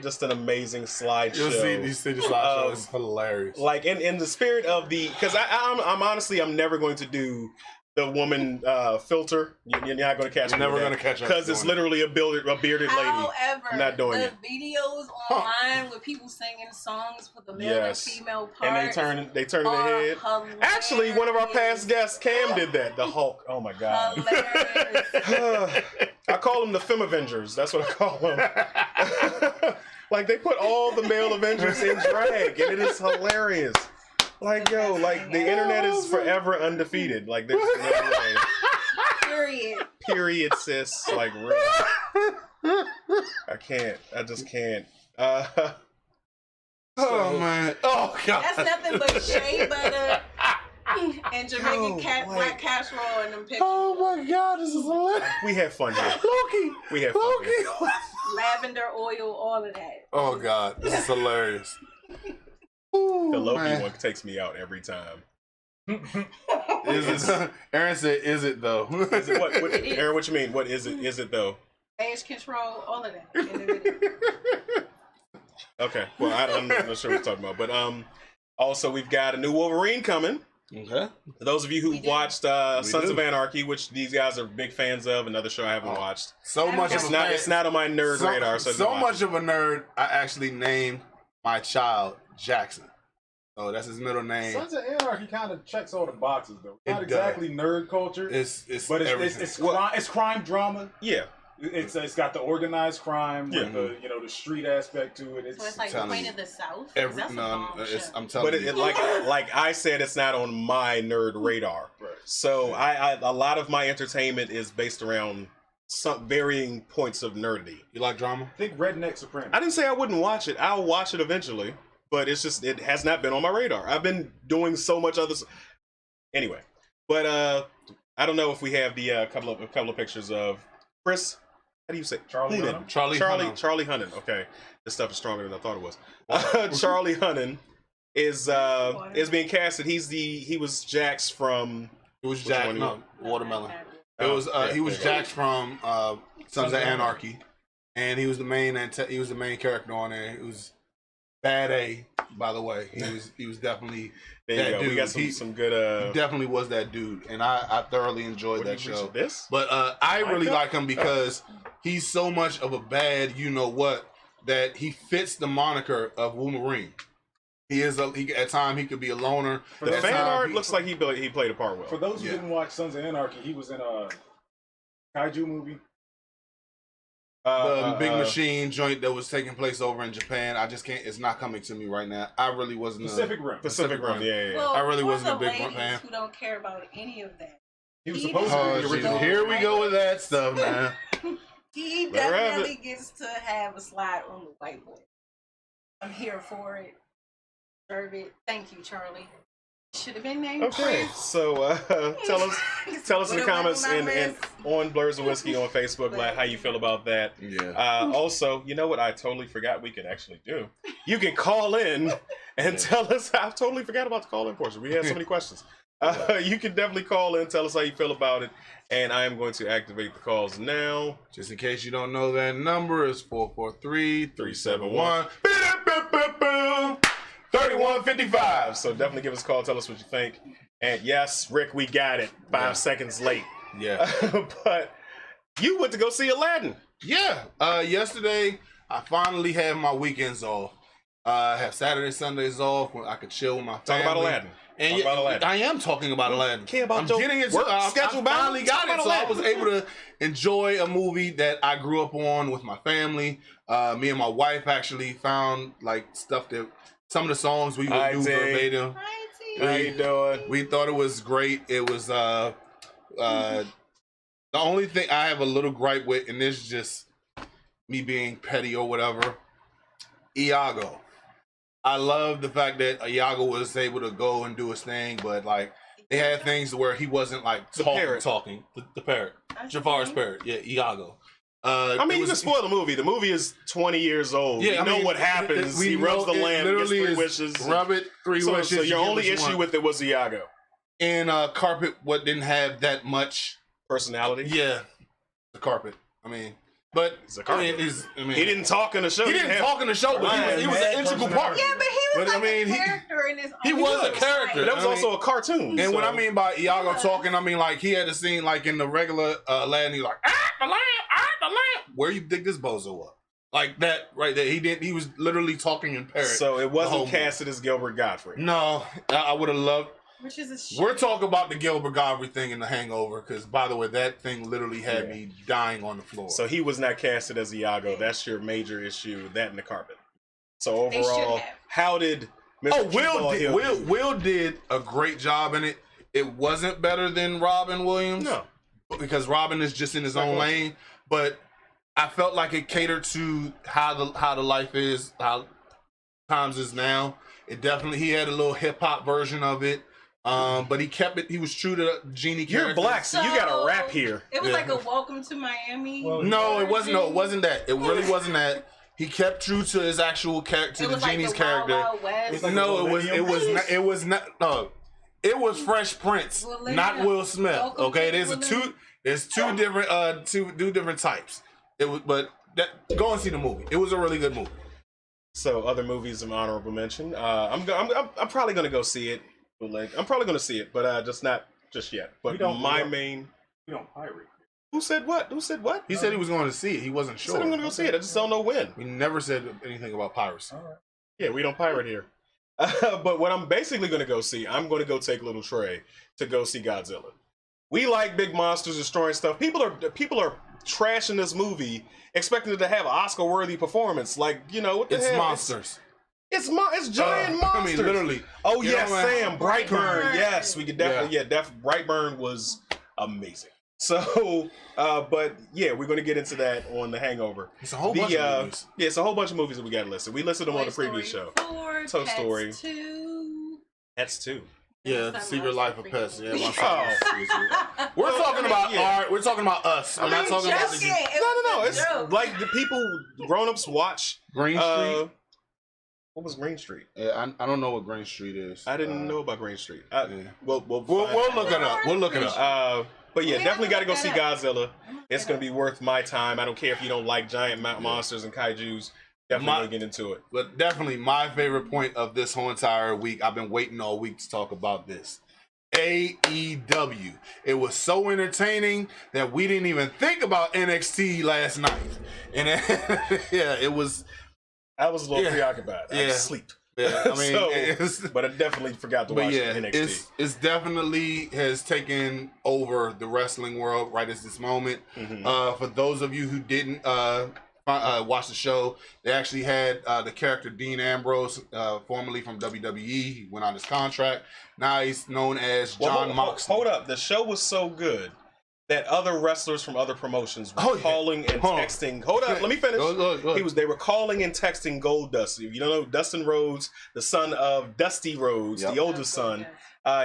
just an amazing slideshow. You'll see these slideshows. It's hilarious. Like in the spirit of because I'm honestly I'm never going to do the woman filter. You're not going to catch me. Never going to catch up because it's literally a bearded lady. However, I'm not doing the videos online with people singing songs for the male and female parts, and they turn their head. Hilarious. Actually, one of our past guests, Cam, did that. The Hulk. Oh my god. I call them the Femme Avengers. That's what I call them. Like they put all the male Avengers in drag, and it is hilarious. Like the internet is forever undefeated. Like there's no way. Period, sis. Like really. I just can't. Oh man. Oh god. That's nothing but shea butter and Jamaican black casserole in them pictures. Oh my god, this is hilarious. We have fun here. Loki. We have fun here. Lavender oil, all of that. Oh god, this is hilarious. The Loki one takes me out every time. Aaron said, "Is it though?" Is it what? Aaron, what you mean? What is it? Is it though? Age control, all of that. In the video. Okay. Well, I'm not sure what we're talking about, but also we've got a new Wolverine coming. Okay. For those of you who watched Sons of Anarchy, which these guys are big fans of, another show I haven't watched. So much. It's not on my nerd radar. So much of a nerd. I actually named my child Jackson. Oh, that's his middle name. Sons of Anarchy kind of checks all the boxes, though. Not exactly nerd culture. But it's crime drama. Yeah. It's got the organized crime with the street aspect to it. So it's like the Queen of the South. I'm telling you. But like I said, it's not on my nerd radar. Right. So a lot of my entertainment is based around some varying points of nerdity. You like drama? I think Redneck Supreme. I didn't say I wouldn't watch it. I'll watch it eventually. but it's just it has not been on my radar. I've been doing so much other. Anyway, but I don't know if we have the couple of pictures of Chris. How do you say Charlie Hunnam? Hunnam? Charlie Hunnam. Charlie Hunnam. Okay, this stuff is stronger than I thought it was. Charlie Hunnam is being casted. He was Jax from. It was Which Jack. one? No, Watermelon. It Oh, was yeah, he was there you Jax from Sons of Anarchy, and he was the main character on there. It was bad A, by the way. He was definitely There that you go. dude. We got some good. He definitely was that dude, and I thoroughly enjoyed that show. This? But I really Micah? like him because he's so much of a bad you know what that he fits the moniker of Wolverine. He is at times he could be a loner. The At fan time, art looks like he played a part well. For those who Yeah. didn't watch Sons of Anarchy, he was in a kaiju movie. The big machine joint that was taking place over in Japan. I just can't. It's not coming to me right now. I really wasn't. Pacific Rim. Pacific Rim. Yeah. Well, I really for wasn't a the big ladies fan. who don't care about any of that. He was He supposed to Oh, be the original. here we go with that stuff, man. He Let her have definitely gets to have a slide on the whiteboard. I'm here for it. Serve it. Thank you, Charlie. Should have been named Okay, Chris. so tell us in the Would've comments went on my and list. on Blurs and Whiskey on Facebook like how you feel about that. Yeah. Also, you know what I totally forgot we could actually do? You can call in and tell us. I totally forgot about the call in portion. We had so many questions. You can definitely call in, tell us how you feel about it, and I am going to activate the calls now. Just in case you don't know, that number is 443-371. 3155. So definitely give us a call, tell us what you think. And yes, Rick, we got it. 5 seconds late. Yeah. But you went to go see Aladdin. Yeah. Yesterday, I finally had my weekends off. I have Saturday, Sundays off when I could chill with my family. Talk about Aladdin. And Talk about Aladdin. I am talking about Aladdin. Care about I'm your getting into work I schedule, finally man. got Talk it, about so I Aladdin. was able to enjoy a movie that I grew up on with my family. Me and my wife actually found like stuff that some of the songs we would Hi, do T. verbatim. Hi, T. How you doing? We thought it was great. It was the only thing I have a little gripe with, and this is just me being petty or whatever. Iago. I love the fact that Iago was able to go and do his thing, but like they had things where he wasn't like The parrot. talking. The parrot. Jafar's parrot. Yeah, Iago. I mean, you can spoil the movie. The movie is 20 years old. Yeah, we I know mean, what happens. we He rubs the know it lamp, gets literally 3 is wishes. Rub it, 3 wishes. So your you only get what you issue want. with it was Iago. And Carpet what didn't have that much Personality? Yeah, the carpet. I mean, but It's a carpet. I mean, He didn't talk in the show. He didn't have- talk in the show, but he was an integral part. Yeah, but he was But, like I mean, a he- character in his own. he was a right. character. But that was I mean- also a cartoon. And so. what I mean by Iago talking, I mean like he had a scene like in the regular Aladdin, he's like, the lamp. Where you dig this bozo up? Like that right there. He was literally talking in parrot. So it the wasn't whole movie. casted as Gilbert Godfrey. No, I would have loved. Which is a shame. We're talking about the Gilbert Godfrey thing in The Hangover, because by the way, that thing literally had me dying on the floor. So he was not casted as Iago. That's your major issue, that and the carpet. So They should overall, have. how did Mr. Oh, Keeball Hill do? Will did a great job in it. It wasn't better than Robin Williams. No. Because Robin is just in his own lane. But I felt like it catered to how the life is, how times is now. It definitely, he had a little hip hop version of it. But he kept it. He was true to the Genie character. You're black, so you got a rap here. It was Yeah. like a Welcome to Miami. Well, No, it wasn't. No, it wasn't that. It really wasn't that. He kept true to his actual character, It the was like Genie's the Wild character. Wild West. It's like No, a it was millennium. not. It was not. No, it was Fresh Prince, Millennium. not Will Smith. Welcome Okay, to there's Millennium. two different two different types. It was, but go and see the movie. It was a really good movie. So other movies of honorable mention. I'm probably gonna go see it. I'm probably gonna see it, but just not just yet. But We don't- my we don't- main. We don't pirate. Who said what? Who said what? He said he was going to see it. He wasn't I sure. said I'm gonna go see it. I just don't know when. We never said anything about piracy. All right. Yeah, we don't pirate here. But what I'm basically going to go see, I'm going to go take Little Trey to go see Godzilla. We like big monsters destroying stuff. People are trashing this movie, expecting it to have an Oscar-worthy performance. Like, you know, what the It's hell? monsters. It's giant monsters. I mean, literally. Oh You yes, know, man. Sam, Brightburn. Yes, we could definitely. Yeah. Yeah, Brightburn was amazing. So, but yeah, we're going to get into that on The Hangover. It's a whole bunch of movies. Yeah, it's a whole bunch of movies that we got listed. We listed them on the previous show. 4, Toy Pets Story. 2. That's 2. Yeah, That's Secret not Life of Pets. Yeah, my Oh. We're talking about yeah. art. We're talking about us. I'm not talking about joking. the It No, was a it's joke. like the people, grown-ups watch. Green Street. What was Green Street? Yeah, I don't know what Green Street is. I didn't know about Green Street. Yeah. We'll We'll look it up. We'll look it up. But yeah, We definitely got to have to go see look that Godzilla. It's going to be worth my time. I don't care if you don't like giant monsters and kaijus. Definitely gonna get into it. But definitely my favorite point of this whole entire week. I've been waiting all week to talk about this. AEW. It was so entertaining that we didn't even think about NXT last night. And yeah, it was. I was a little preoccupied. I was asleep. Yeah, I mean, but I definitely forgot to watch NXT. It's definitely has taken over the wrestling world right at this moment. Mm-hmm. For those of you who didn't watch the show, they actually had the character Dean Ambrose, formerly from WWE. He went on his contract. Now he's known as John Moxley. Hold up, the show was so good that other wrestlers from other promotions were calling and texting. Hold up, let me finish. Go. They were calling and texting Goldust. If you don't know, Dustin Rhodes, the son of Dusty Rhodes, the oldest son,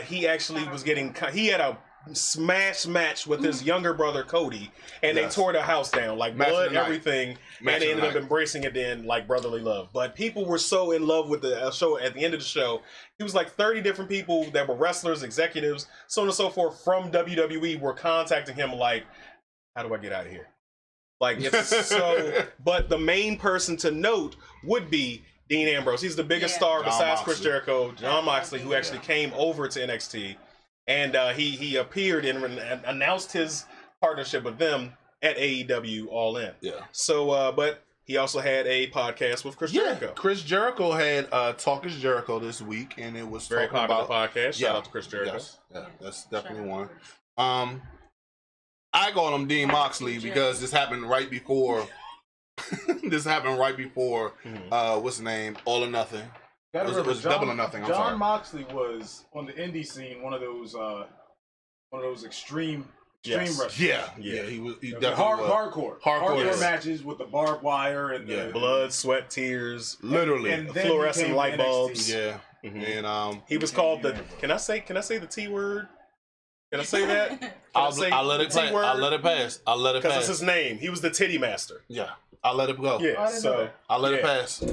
he actually was getting. He had a smash match with his younger brother Cody, and they tore the house down, like blood, everything, and they ended up embracing it then like brotherly love. But people were so in love with the show. At the end of the show, he was like 30 different people that were wrestlers, executives, so on and so forth from WWE were contacting him like, how do I get out of here? Like, it's so. But the main person to note would be Dean Ambrose. He's the biggest star besides Chris Jericho, John Moxley, who actually came over to NXT. And he appeared and announced his partnership with them at AEW All In. Yeah. So, but he also had a podcast with Chris Jericho. Chris Jericho had Talk is Jericho this week, and it was Very popular about podcast. Shout out to Chris Jericho. Yes. Yeah, that's definitely one. I call him Dean Moxley because this happened right before. What's the name? All or Nothing. It was Double or Nothing. John Moxley was on the indie scene, one of those extreme wrestlers. Yeah. He was. He definitely hardcore yes. matches with the barbed wire and the blood, sweat, tears, literally, and then fluorescent light bulbs. Yeah, and he was called the. Can I say the T word? Can I say that? I'll let it pass. I'll let it pass. Because it's his name. He was the Titty Master. Yeah, I'll let it go. Yeah, so I'll let it pass.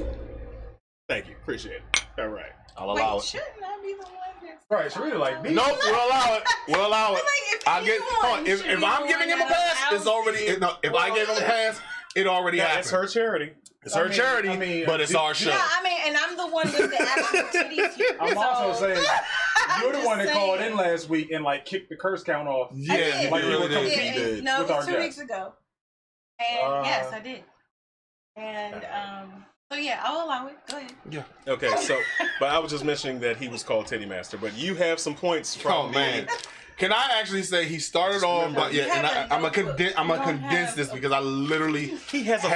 Thank you. Appreciate it. All right. I'll allow it. Shouldn't I be the one that's... Right, so really like me. Nope, we'll allow it. We'll allow it. If I'm giving him a pass, it's already. No, if I give him a pass, it already happened. It's her charity. It's her charity, but it's our show. Yeah, and I'm the one with the actual titties here. I'm also saying you're the one that called in last week and like kicked the curse count off. Yeah, like you were did. competing. No, with it our was 2 weeks guest. ago. And yes, I did. And so yeah, I'll allow it. Go ahead. Yeah. Okay, so but I was just mentioning that he was called Titty Master, but you have some points from man. Can I actually say he started off? But yeah, and I'm gonna condense this because I literally he has a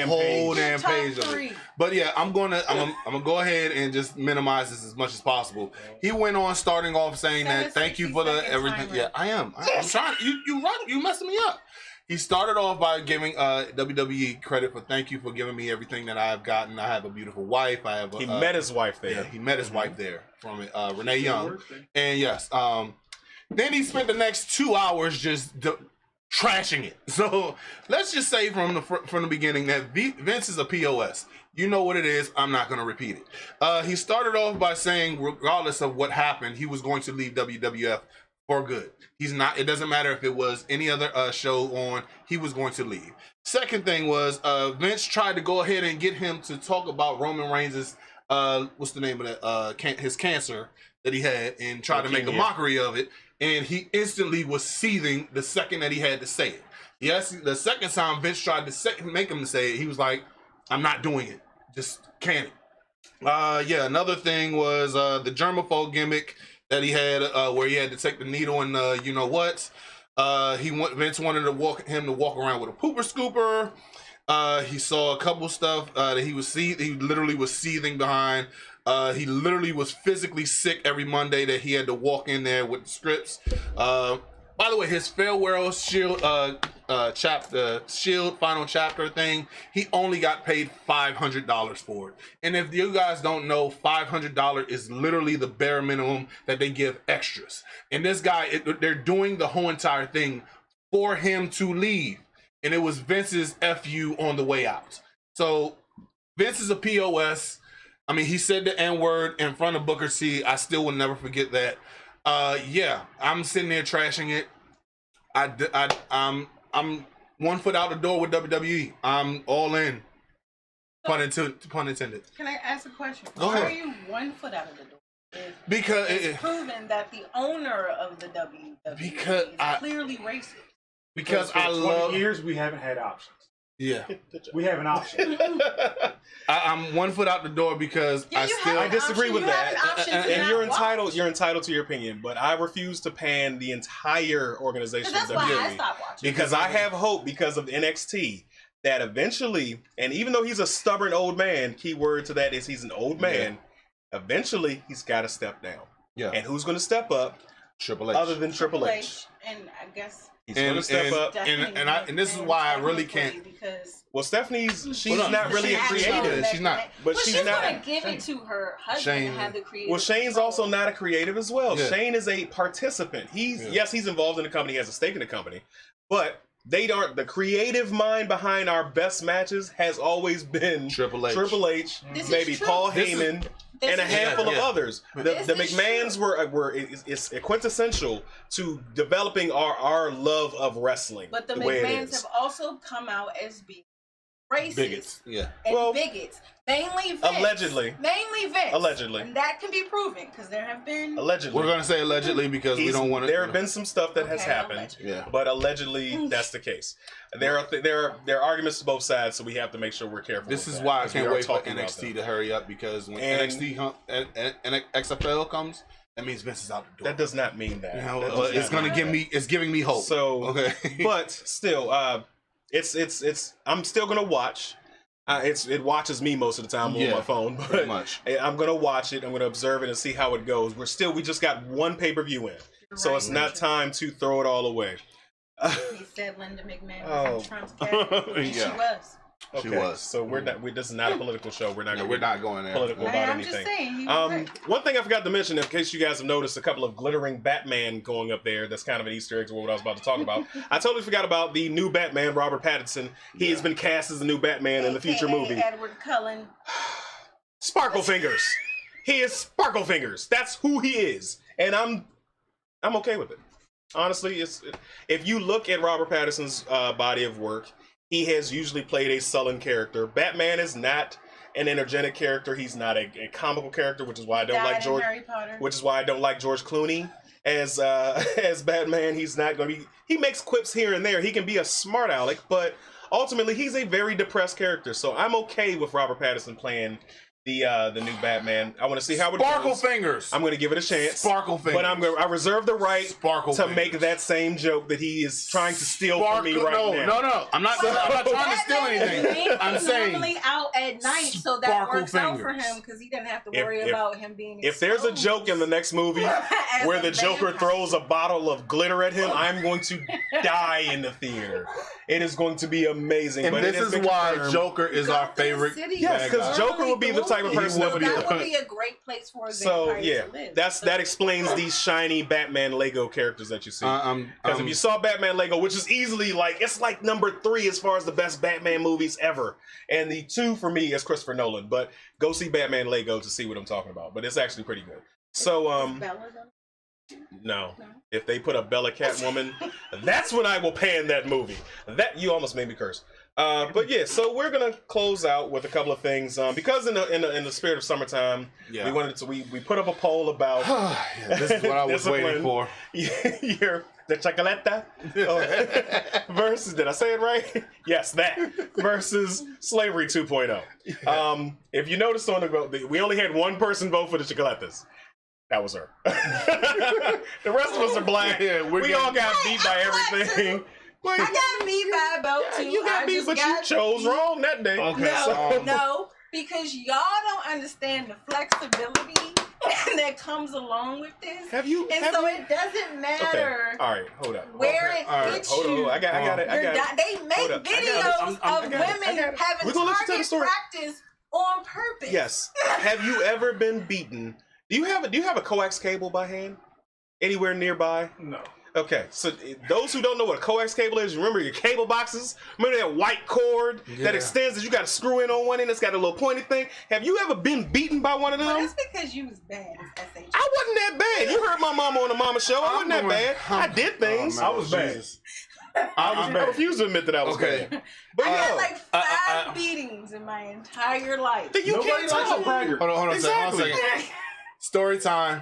whole damn page of it. But yeah, I'm gonna go ahead and just minimize this as much as possible. He went on starting off saying that thank you for the everything. Yeah, I'm trying. You messing me up. He started off by giving WWE credit for thank you for giving me everything that I've gotten. I have a beautiful wife. He met his wife there. Yeah, he met his wife there from Renee Young. And yes, then he spent the next 2 hours just trashing it. So let's just say from the beginning that Vince is a POS. You know what it is. I'm not going to repeat it. He started off by saying, regardless of what happened, he was going to leave WWF for good. He's not. It doesn't matter if it was any other show on. He was going to leave. Second thing was Vince tried to go ahead and get him to talk about Roman Reigns' what's the name of that? His cancer that he had, and tried to make a mockery of it. And he instantly was seething the second that he had to say it. Yes, the second time Vince tried to make him to say it, he was like, "I'm not doing it. Just can't." Yeah. Another thing was the germaphobe gimmick that he had, where he had to take the needle and you know what? Vince wanted him to walk around with a pooper scooper. He saw a couple stuff that he literally was seething behind. He literally was physically sick every Monday that he had to walk in there with the scripts. By the way, his farewell Shield Shield final chapter thing, he only got paid $500 for it. And if you guys don't know, $500 is literally the bare minimum that they give extras. And this guy, they're doing the whole entire thing for him to leave. And it was Vince's FU on the way out. So Vince is a POS. I mean, he said the N-word in front of Booker T. I still will never forget that. Yeah, I'm sitting there trashing it. I'm 1 foot out the door with WWE. I'm all in. Pun intended. Can I ask a question? Go Why ahead. are you 1 foot out of the door? Because It's proven that the owner of the WWE Because is I- clearly racist. because For I 20 love. years we haven't had options. Yeah, We have an option. I'm 1 foot out the door because Yeah, I you still. have I an disagree option. with You have that. an option to And not you're watch. entitled. You're entitled to your opinion, but I refuse to pan the entire organization That's of why I WWE stopped watching. because I have hope because of NXT that eventually, and even though he's a stubborn old man, key word to that is he's an old man. Eventually, he's got to step down. Yeah, And who's going to step up Triple H. other than Triple H? And I guess He's going to step up. Stephanie and this is McMahon why I really technically, can't. Because Well, Stephanie's she's Hold on. not really a She's creative. She's not. But well, she's she's not. gonna give it to her husband Shane. to have the creative. Well, Shane's control. also not a creative as well. Yeah. Shane is a participant. Yeah. Yes, he's involved in the company, he has a stake in the company, but they aren't the creative mind behind our best matches has always been Triple H. Triple H, This is maybe true. Paul This is- Heyman, This and a is handful true. of others. This The is McMahons true. were it's quintessential to developing our love of wrestling. But the way it McMahons is. have also come out as being racist Bigots. Yeah. and Well, bigots. Mainly Vince. allegedly. Mainly Vince. Allegedly. And that can be proven because there have been. Allegedly. We're gonna say allegedly because we He's- don't want to. There have been some stuff that has Okay, happened, allegedly. Yeah. but allegedly that's the case. There are arguments to both sides, so we have to make sure we're careful. This with is that, why I 'cause we can't are wait for talking about NXT them. to hurry up because when And- NXT XFL comes, that means Vince is out the door. That does not mean that. You know, That does it's not gonna mean give that. me. It's giving me hope. So, okay. but still, it's. I'm still gonna watch. It watches me most of the time on my phone, pretty but much. I'm gonna watch it. I'm gonna observe it and see how it goes. We just got one pay-per-view in, so Right, it's not time to throw it all away. He said Linda McMahon Oh. was in Trump's cabinet. And she Yeah. was. She Okay, was. so we're not. This is not a political show. We're not. No, gonna we're be not going there. political Hey, about I'm anything. just saying. He was right. One thing I forgot to mention, in case you guys have noticed, a couple of glittering Batman going up there. That's kind of an Easter egg to what I was about to talk about. I totally forgot about the new Batman, Robert Pattinson. He has been cast as the new Batman in the future AKA movie. Edward Cullen. Sparkle Fingers. He is Sparkle Fingers. That's who he is, and I'm okay with it. Honestly, if you look at Robert Pattinson's body of work, he has usually played a sullen character. Batman is not an energetic character. He's not a comical character, which is why I don't Died like in George. Harry Potter. Which is why I don't like George Clooney as as Batman. He's not going to be. He makes quips here and there. He can be a smart aleck, but ultimately he's a very depressed character. So I'm okay with Robert Pattinson playing the new Batman. I want to see how it Sparkle goes. Fingers. I'm going to give it a chance. Sparkle Fingers. But I reserve the right Sparkle to Fingers. make that same joke that he is trying to steal from me right now. No. I'm not trying to steal anything. I'm saying normally out at night, so that Sparkle works out for Fingers. him because he doesn't have to If- worry if- about him being. If there's a joke in the next movie As where a the Joker vampire. throws a bottle of glitter at him, I'm going to die in the theater. It is going to be amazing. and but it this has is been why confirmed. Joker is our Gotham favorite. City Yes, bad because guy. Joker would be the type of person that would be. That would be a great place for a So vampire yeah, to live. that explains these shiny Batman Lego characters that you see. Because if you saw Batman Lego, which is easily it's like number 3 as far as the best Batman movies ever, and the 2 for me is Christopher Nolan. But go see Batman Lego to see what I'm talking about. But it's actually pretty good. So Is Bella though? no, if they put a Bella Catwoman, that's when I will pan that movie. That you almost made me curse. But yeah, so we're gonna close out with a couple of things because in the spirit of summertime, Yeah. we wanted to we put up a poll about Yeah, this is what I was waiting for. the chocolata versus, did I say it right? Yes, that versus slavery 2.0. If you noticed on the vote, we only had one person vote for the chocolatas. That was her. The rest of us are black. Yeah, we all got beat by everything. I got me by about 2. You got beat, but you chose wrong that day. Okay. No, no, because y'all don't understand the flexibility that comes along with this. Have you? It doesn't matter. Okay. All right. Hold up. Where it hits you. I got it. They make videos of women having target practice on purpose. Yes. Have you ever been beaten? Do you have a coax cable by hand? Anywhere nearby? No. Okay, so those who don't know what a coax cable is, remember your cable boxes? Remember that white cord that extends that you got to screw in on one end? It's got a little pointy thing. Have you ever been beaten by one of them? Well, that's because you was bad as SH. I wasn't that bad. You heard my mama on the mama show. I wasn't that bad. I did things. I was bad. I refuse to admit that I was bad. But I had like 5 beatings in my entire life. Then you can't talk. Hold on a second. Story time.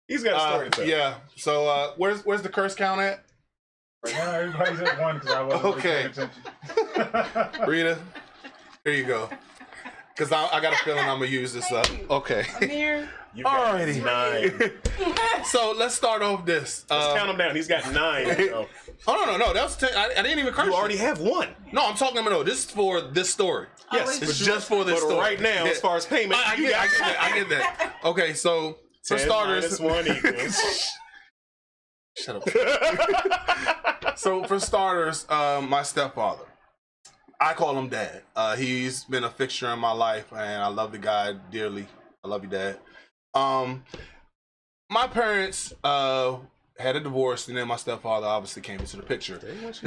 He's got a story to tell. Yeah. So where's the curse count at? Right now, everybody's at 1 because I wasn't really paying attention. Rita, here you go. Because I got a feeling I'm gonna use this up. Okay. Amir. Alrighty. 9. So let's start off this. Let's count him down. He's got 9. So. Oh no, that was 10. I didn't even curse. You already have 1. No, I'm talking about this is for this story. Yes, it's just for this story. Right now, as far as payment, I get that. Okay, so for 10 starters, 1 equals. Shut up. So for starters, my stepfather. I call him Dad. He's been a fixture in my life, and I love the guy dearly. I love you, Dad. My parents had a divorce, and then my stepfather obviously came into the picture.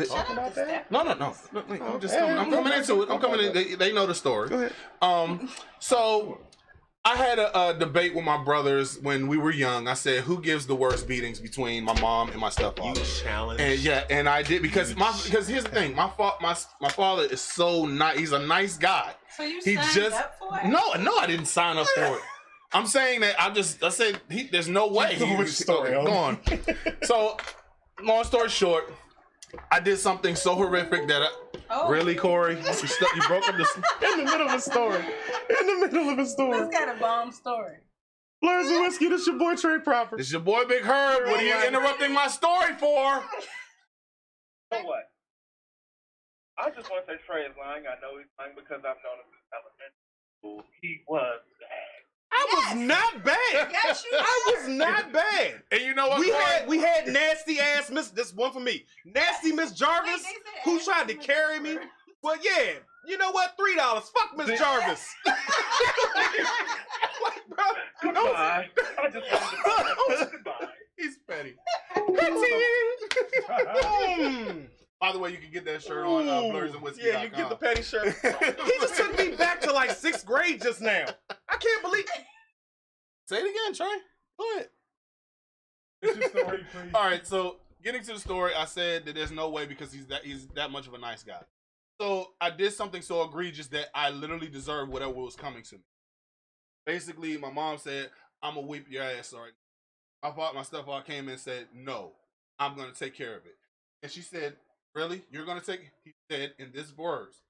Talk about that? No. I'm coming into it. I'm coming in. They know the story. Go ahead. So I had a debate with my brothers when we were young. I said, who gives the worst beatings between my mom and my stepfather? You challenge. And I did because here's the thing. My father is so nice. He's a nice guy. So you signed up for it? No, I didn't sign up for it. I'm saying that I said there's no way. Go on. So, long story short, I did something so horrific that really, Cory, you broke up in the middle of a story. This got a bomb story. Blurs and Whiskey, this your boy Trey Proper. This your boy Big Herb. What are you interrupting my story for? So what? I just want to say Trey is lying. I know he's lying because I've known him since elementary school. He was bad. I was not bad. Yes, you were. I was not bad. And you know what? We had nasty ass Miss. This one for me. Nasty Miss Jarvis, who tried to carry me. Well, yeah. You know what? $3. Fuck Miss Jarvis. Bro, Goodbye. I just wanted to say goodbye. He's petty. By the way, you can get that shirt on Blurs and Whiskey. Yeah, you get the petty shirt. He just took me back to like 6th grade just now. I can't believe. Say it again, Trey. Go ahead. It's your story, please. All right, so getting to the story, I said that there's no way because he's that much of a nice guy. So I did something so egregious that I literally deserved whatever was coming to me. Basically, my mom said, "I'm gonna whip your ass." All right. My stepfather came in and said, "No, I'm gonna take care of it." And she said, "Really? You're gonna take?" He said in this words,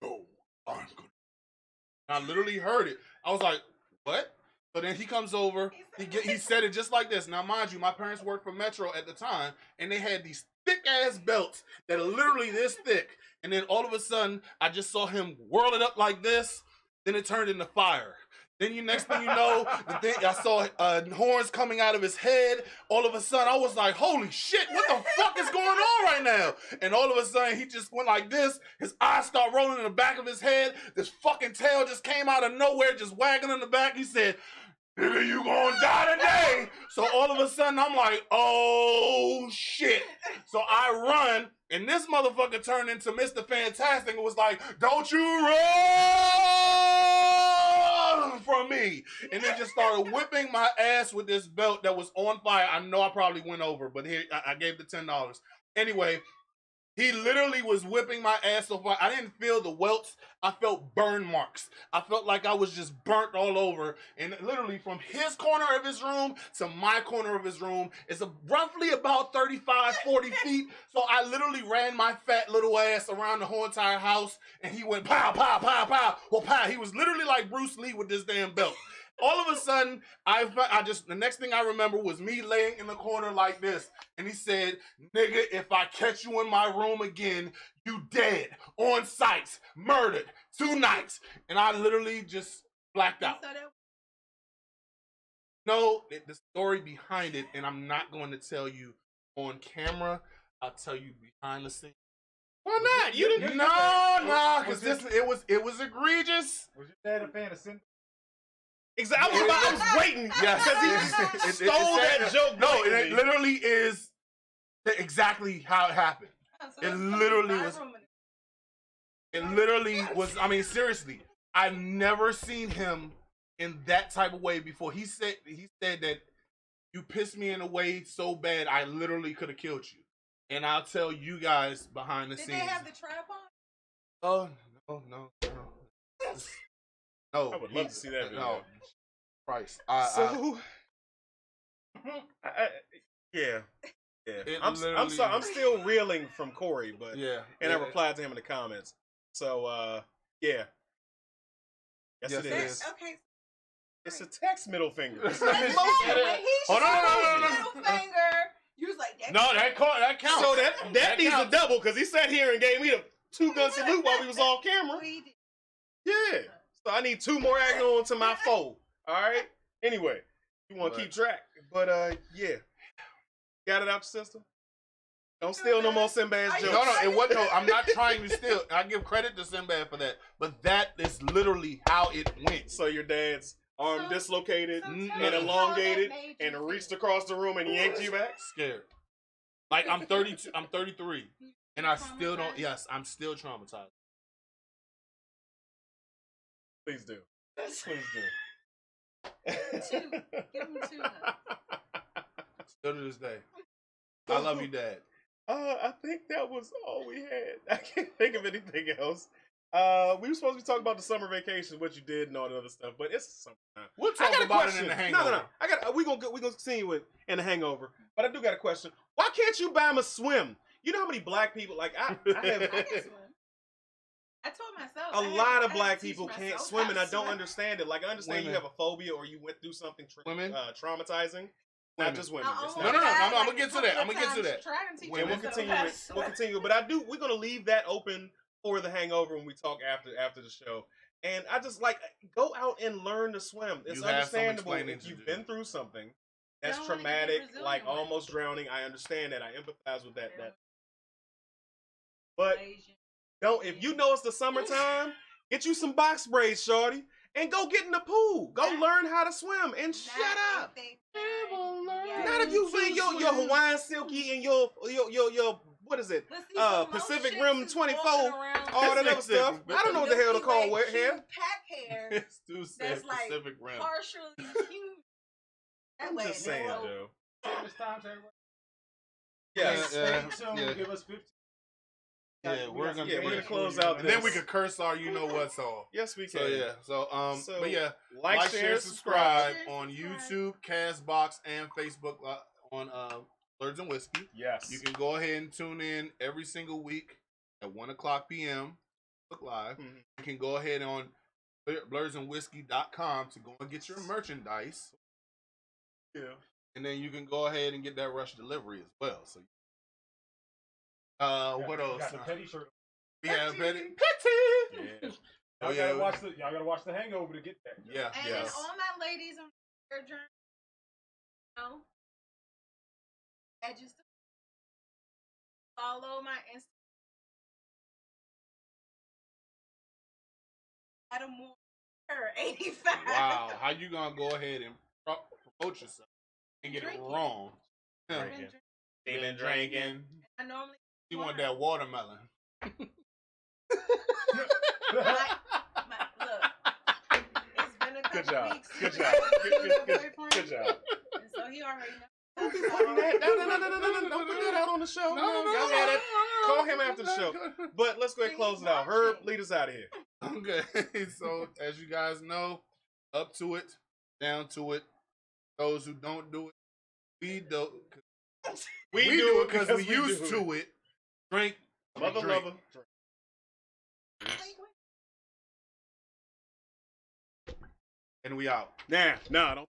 "No, I'm gonna." And I literally heard it. I was like, "What?" So then he comes over. He said it just like this. Now, mind you, my parents worked for Metro at the time, and they had these thick ass belts that are literally this thick. And then all of a sudden, I just saw him whirl it up like this. Then it turned into fire. Then next thing you know, I saw horns coming out of his head. All of a sudden, I was like, holy shit, what the fuck is going on right now? And all of a sudden, he just went like this. His eyes start rolling in the back of his head. This fucking tail just came out of nowhere, just wagging in the back. He said, "Nigga, you gonna die today." So all of a sudden, I'm like, oh shit. So I run, and this motherfucker turned into Mr. Fantastic and was like, "Don't you run from me." And then just started whipping my ass with this belt that was on fire. I know I probably went over, but here, I gave the $10. Anyway, he literally was whipping my ass so far. I didn't feel the welts. I felt burn marks. I felt like I was just burnt all over. And literally from his corner of his room to my corner of his room is roughly about 35, 40 feet. So I literally ran my fat little ass around the whole entire house. And he went pow, pow, pow, pow. Well, pow. He was literally like Bruce Lee with this damn belt. All of a sudden, the next thing I remember was me laying in the corner like this. And he said, "Nigga, if I catch you in my room again, you dead, on sight, murdered, 2 nights. And I literally just blacked out. So that No, the story behind it, and I'm not going to tell you on camera. I'll tell you behind the scenes. Why not? You didn't. No, because it was egregious. Was your dad a fan of Sin? Exactly. I was waiting. Yes, Because he stole that joke. No, blatantly. it literally is exactly how it happened. so It it's literally my was- room and- It literally was. I mean, seriously, I've never seen him in that type of way before. He said that you pissed me in a way so bad I literally could have killed you. And I'll tell you guys behind the Did scenes. they have the tripod? Oh no. No, I would love to see that video. No, Christ. Yeah. It I'm literally- sorry. I'm still reeling from Cory, but yeah. and I replied to him in the comments. So yeah. Yes, Yes, it it is. is. Okay. It's a text middle finger. It's When not he emotional. Hold on, showed no. his middle finger, you was like, that No, that counts. So that needs counts. a double because he sat here and gave me the 2-gun salute while we was off camera. we did. Yeah. So I need 2 more adding on to my 4. All right. Anyway, you want to keep track, but yeah. Got it out your system. Don't steal no more Sinbad's jokes. No, it wasn't. No, I'm not trying to steal. I give credit to Sinbad for that, but that is literally how it went. So your dad's arm So- dislocated so and tell me how elongated that made you and feel. reached across the room and yanked you back. Scared. Like I'm 32. I'm 33, and I still don't. Traumatized? Yes, I'm still traumatized. Please do. Please Two. Give him 2. Still to this day. I love you, Dad. I think that was all we had. I can't think of anything else. We were supposed to be talking about the summer vacation, what you did, and all that other stuff, but it's summertime. We'll I talk got a about question. it in the hangover. No. I got. We gonna continue it in the hangover, but I do got a question. Why can't you buy him a swim? You know how many black people like I have. I can swim. I told myself. A lot of I had black to teach people can't myself swim, how and to I don't swim. understand it. Like I understand you Women. have a phobia or you went through something Women. traumatizing. Women. Not just women. I It's almost not- No. died, I'm like, gonna get a to that. couple I'm gonna get to of that. times trying to teach Women. We'll myself continue how to it. We'll swim. continue. But we're gonna leave that open for the hangover when we talk after the show. And I just like go out and learn to swim. It's You have some understandable explaining if to you've do. been through something that's Don't wanna get the traumatic, Brazilian like one. almost drowning. I understand that. I empathize with that. But Asian. don't if you know it's the summertime, get you some box braids, shorty, and go get in the pool. Go learn how to swim and shut Not up. if they find- yeah. Not if you wear your Hawaiian silky and your what is it? But see, for most Pacific chicks Rim is 24, walking around all that other Pacific stuff. Rim. I don't know what the hell to Milky call Way hair. cute pack hair It's too sad. that's like Pacific Rim. partially huge. That I'm way just it's saying, low. Joe. This time to everybody. Yes. Stay tuned. Give us 15. Yeah, we're gonna close out and then this. we could curse our you know what's all. Yes, we can. So yeah, so So, but yeah, like, share, subscribe. Share, on subscribe. YouTube, Castbox, and Facebook on Blurs and Whiskey. Yes. You can go ahead and tune in every single week at 1:00 p.m. Look live. Mhm. You can go ahead on blursandwhiskey.com to go and get your merchandise, Yeah. and then you can go ahead and get that rush delivery as well. So, what else? Got the petty shirt. Yeah, Betty. Yeah. Oh Y'all yeah, gotta watch the Hangover to get that. yeah, And yeah. then all my ladies on their journey, you know, I just follow my Instagram. Amor 85. Wow, how you gonna go ahead and promote yourself and get Drinking. it wrong? I've Yeah. been drinking. Been drinking. I normally You want that watermelon? look. It's been a couple Good job. weeks. Good since job. I was Good with my job. boyfriend, Good and so he already knows. Don't be putting that. No. Don't put that out on the show. No, y'all had it. Call him after the show. But let's go ahead and close it out. Herb, lead us out of here. Okay, so as you guys know, up to it, down to it. Those who don't do it, we do. We do it because we used to it. Drink, Mother drink. lover. And we out. Nah, don't.